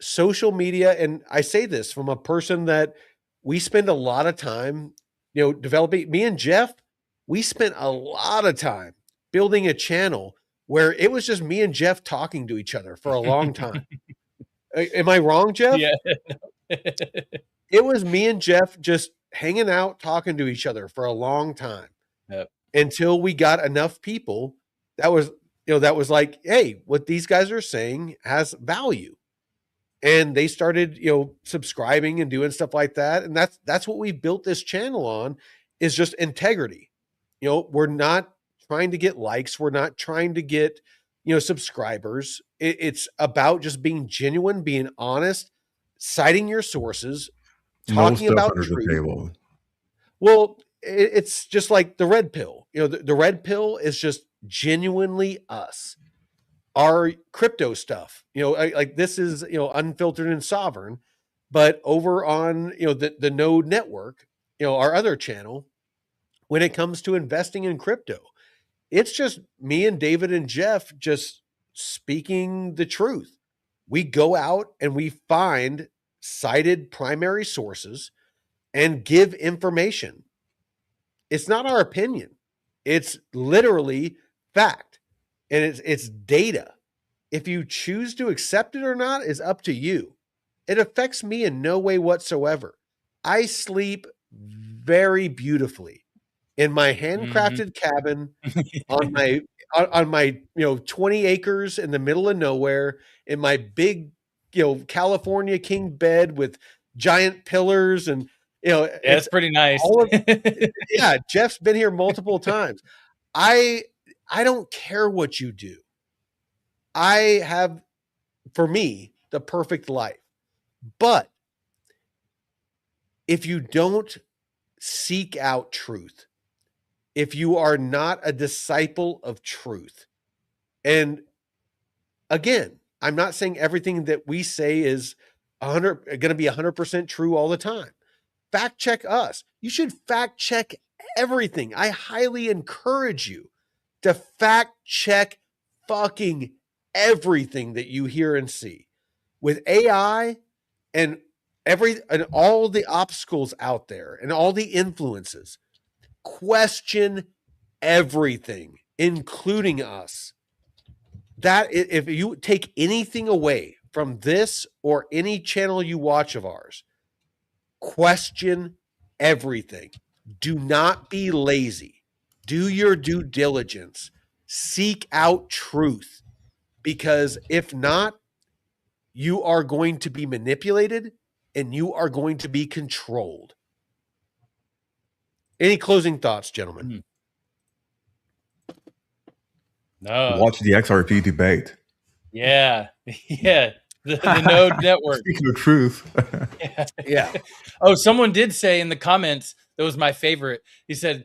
Social media, and I say this from a person that we spend a lot of time, developing. Me and Jeff, we spent a lot of time building a channel where it was just me and Jeff talking to each other for a long time. Am I wrong, Jeff? Yeah. It was me and Jeff just hanging out, talking to each other for a long time. Yep. Until we got enough people that was like, hey, what these guys are saying has value. And they started, subscribing and doing stuff like that. And that's what we built this channel on, is just integrity. We're not trying to get likes. We're not trying to get, subscribers. It's about just being genuine, being honest, citing your sources, talking about truth. Well, it's just like the red pill. The red pill is just genuinely us. Our crypto stuff, like this is, unfiltered and sovereign, but over on, the Node network, our other channel, when it comes to investing in crypto, it's just me and David and Jeff just speaking the truth. We go out and we find cited primary sources and give information. It's not our opinion. It's literally fact. And it's data. If you choose to accept it or not is up to you. It affects me in no way whatsoever. I sleep very beautifully in my handcrafted cabin on my 20 acres in the middle of nowhere, in my big, California king bed with giant pillars, and it's pretty nice. Yeah, Jeff's been here multiple times. I don't care what you do. I have, for me, the perfect life. But if you don't seek out truth, if you are not a disciple of truth, and again, I'm not saying everything that we say is going to be 100% true all the time. Fact check us. You should fact check everything. I highly encourage you to fact check fucking everything that you hear and see. With AI and all the obstacles out there and all the influences, question everything, including us. That if you take anything away from this or any channel you watch of ours, question everything. Do not be lazy. Do your due diligence. Seek out truth, because if not, you are going to be manipulated and you are going to be controlled. Any closing thoughts, gentlemen? No. Watch the XRP debate. Yeah. Yeah. The Node network. Speaking of truth. Yeah. Oh, someone did say in the comments, that was my favorite. He said,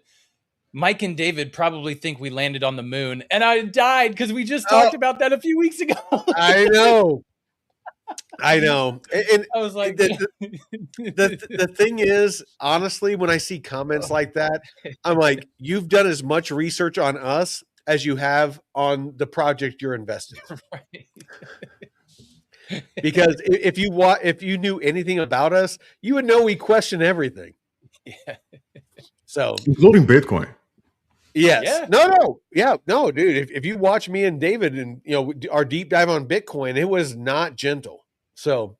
Mike and David probably think we landed on the moon. And I died because we just talked about that a few weeks ago. I know. And I was like, the thing is, honestly, when I see comments like that, I'm like, you've done as much research on us as you have on the project you're invested in. Right. Because if you knew anything about us, you would know we question everything. Yeah. So including Bitcoin. Yes. Yeah. No, dude. If you watch me and David and our deep dive on Bitcoin, it was not gentle. So,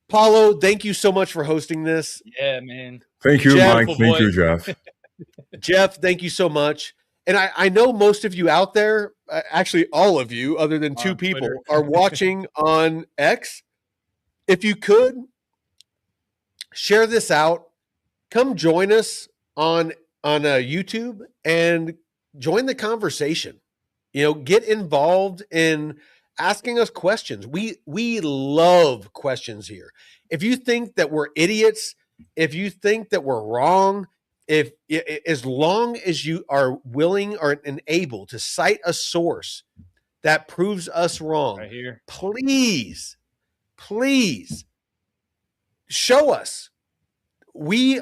Paulo, thank you so much for hosting this. Yeah, man. Thank you, Jeff, Mike. Thank you, Jeff. Jeff, thank you so much. And I know most of you out there, actually all of you, other than two people, are watching on X. If you could share this out, come join us on YouTube and join the conversation. Get involved in asking us questions. We love questions here. If you think that we're idiots, if you think that we're wrong, as long as you are willing and able to cite a source that proves us wrong, right here, please show us. We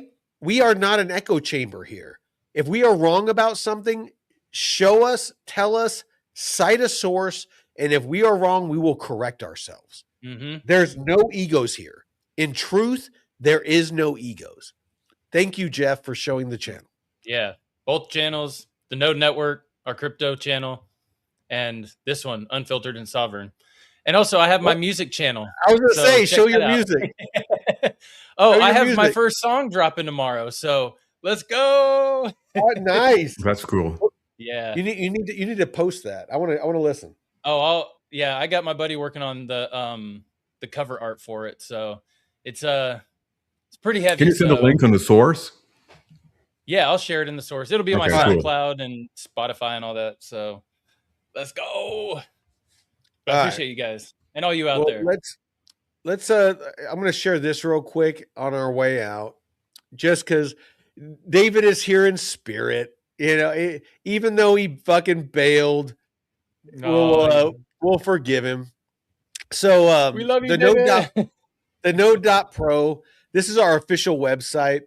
are not an echo chamber here. If we are wrong about something, show us, tell us, cite a source, and if we are wrong, we will correct ourselves. Mm-hmm. There's no egos here. In truth, there is no egos. Thank you, Jeff, for showing the channel. Yeah, both channels, the Node Network, our crypto channel, and this one, Unfiltered and Sovereign. And also, I have my music channel. I was going to say, show your music. I have my first song dropping tomorrow, so let's go. Oh, nice. That's cool. Yeah, you need to post that. I want to listen. Oh, I got my buddy working on the cover art for it, so it's pretty heavy. Can you send a link on the source? Yeah, I'll share it in the source. It'll be on my SoundCloud and Spotify and all that. So let's go. But I appreciate you guys and all you out there. Let's I'm going to share this real quick on our way out, just because David is here in spirit. Even though he fucking bailed, we'll forgive him. So we love you, the Node.pro. This is our official website.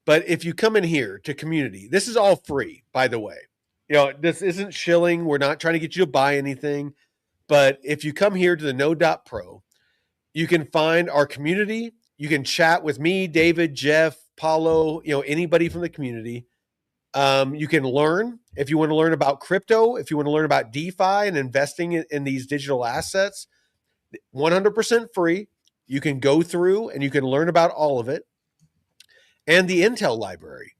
But if you come in here to community, this is all free, by the way. This isn't shilling. We're not trying to get you to buy anything. But if you come here to the Node.pro, you can find our community. You can chat with me, David, Jeff, Paulo, anybody from the community. You can learn if you want to learn about crypto, if you want to learn about DeFi and investing in these digital assets, 100% free. You can go through and you can learn about all of it. And the Intel library.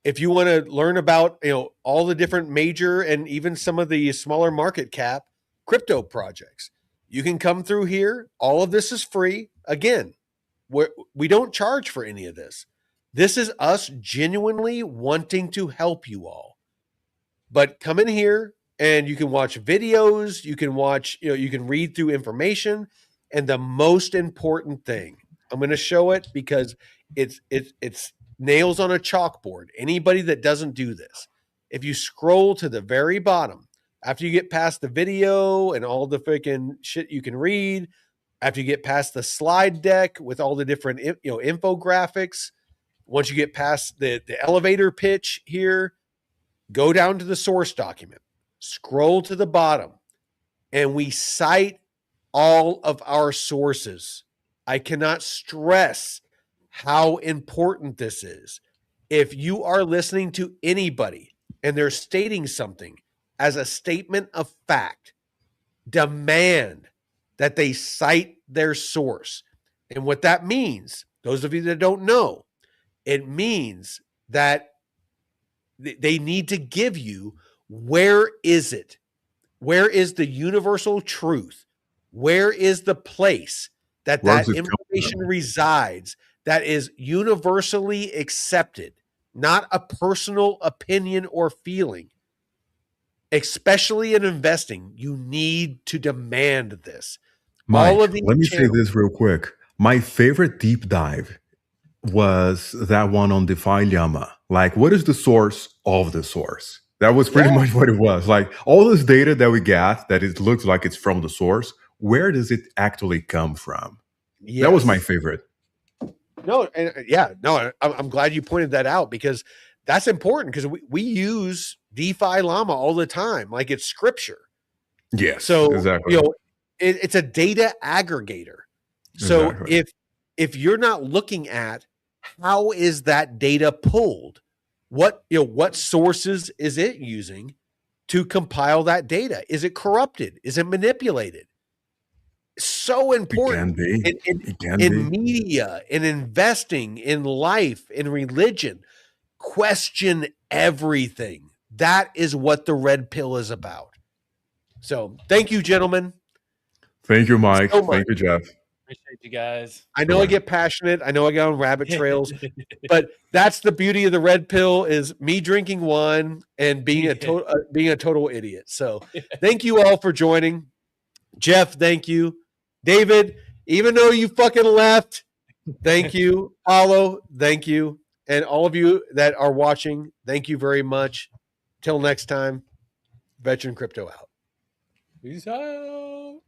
If you want to learn about all the different major and even some of the smaller market cap crypto projects, you can come through here. All of this is free. Again, we don't charge for any of this. This is us genuinely wanting to help you all. But come in here and you can watch videos, you can watch, you can read through information. And the most important thing, I'm going to show it because it's nails on a chalkboard. Anybody that doesn't do this, if you scroll to the very bottom, after you get past the video and all the freaking shit you can read, after you get past the slide deck with all the different infographics, once you get past the elevator pitch here, go down to the source document, scroll to the bottom, and we cite all of our sources. I cannot stress how important this is. If you are listening to anybody and they're stating something as a statement of fact, demand that they cite their source. And what that means, those of you that don't know, it means that they need to give you, where is it? Where is the universal truth? Where is the place that information resides that is universally accepted, not a personal opinion or feeling? Especially in investing, you need to demand this. Mike, let me say this real quick. My favorite deep dive was that one on DeFi Llama. Like, what is the source of the source? That was pretty much what it was. Like, all this data that we got, that it looks like it's from the source, where does it actually come from? Yes. That was my favorite. I'm glad you pointed that out, because that's important, because we use DeFi Llama all the time. Like, it's scripture. Yes. So, exactly. It's a data aggregator. So if you're not looking at how is that data pulled, What sources is it using to compile that data? Is it corrupted? Is it manipulated? So important in media, in investing, in life, in religion. Question everything. That is what the red pill is about. So thank you, gentlemen. Thank you, Mike. Thank you, Jeff. Appreciate you guys. I know I get passionate. I know I get on rabbit trails, but that's the beauty of the red pill is me drinking one and being a total idiot. So thank you all for joining. Jeff, thank you. David, even though you fucking left, thank you. Paulo, thank you. And all of you that are watching, thank you very much. Till next time, Veteran Crypto out. Peace out.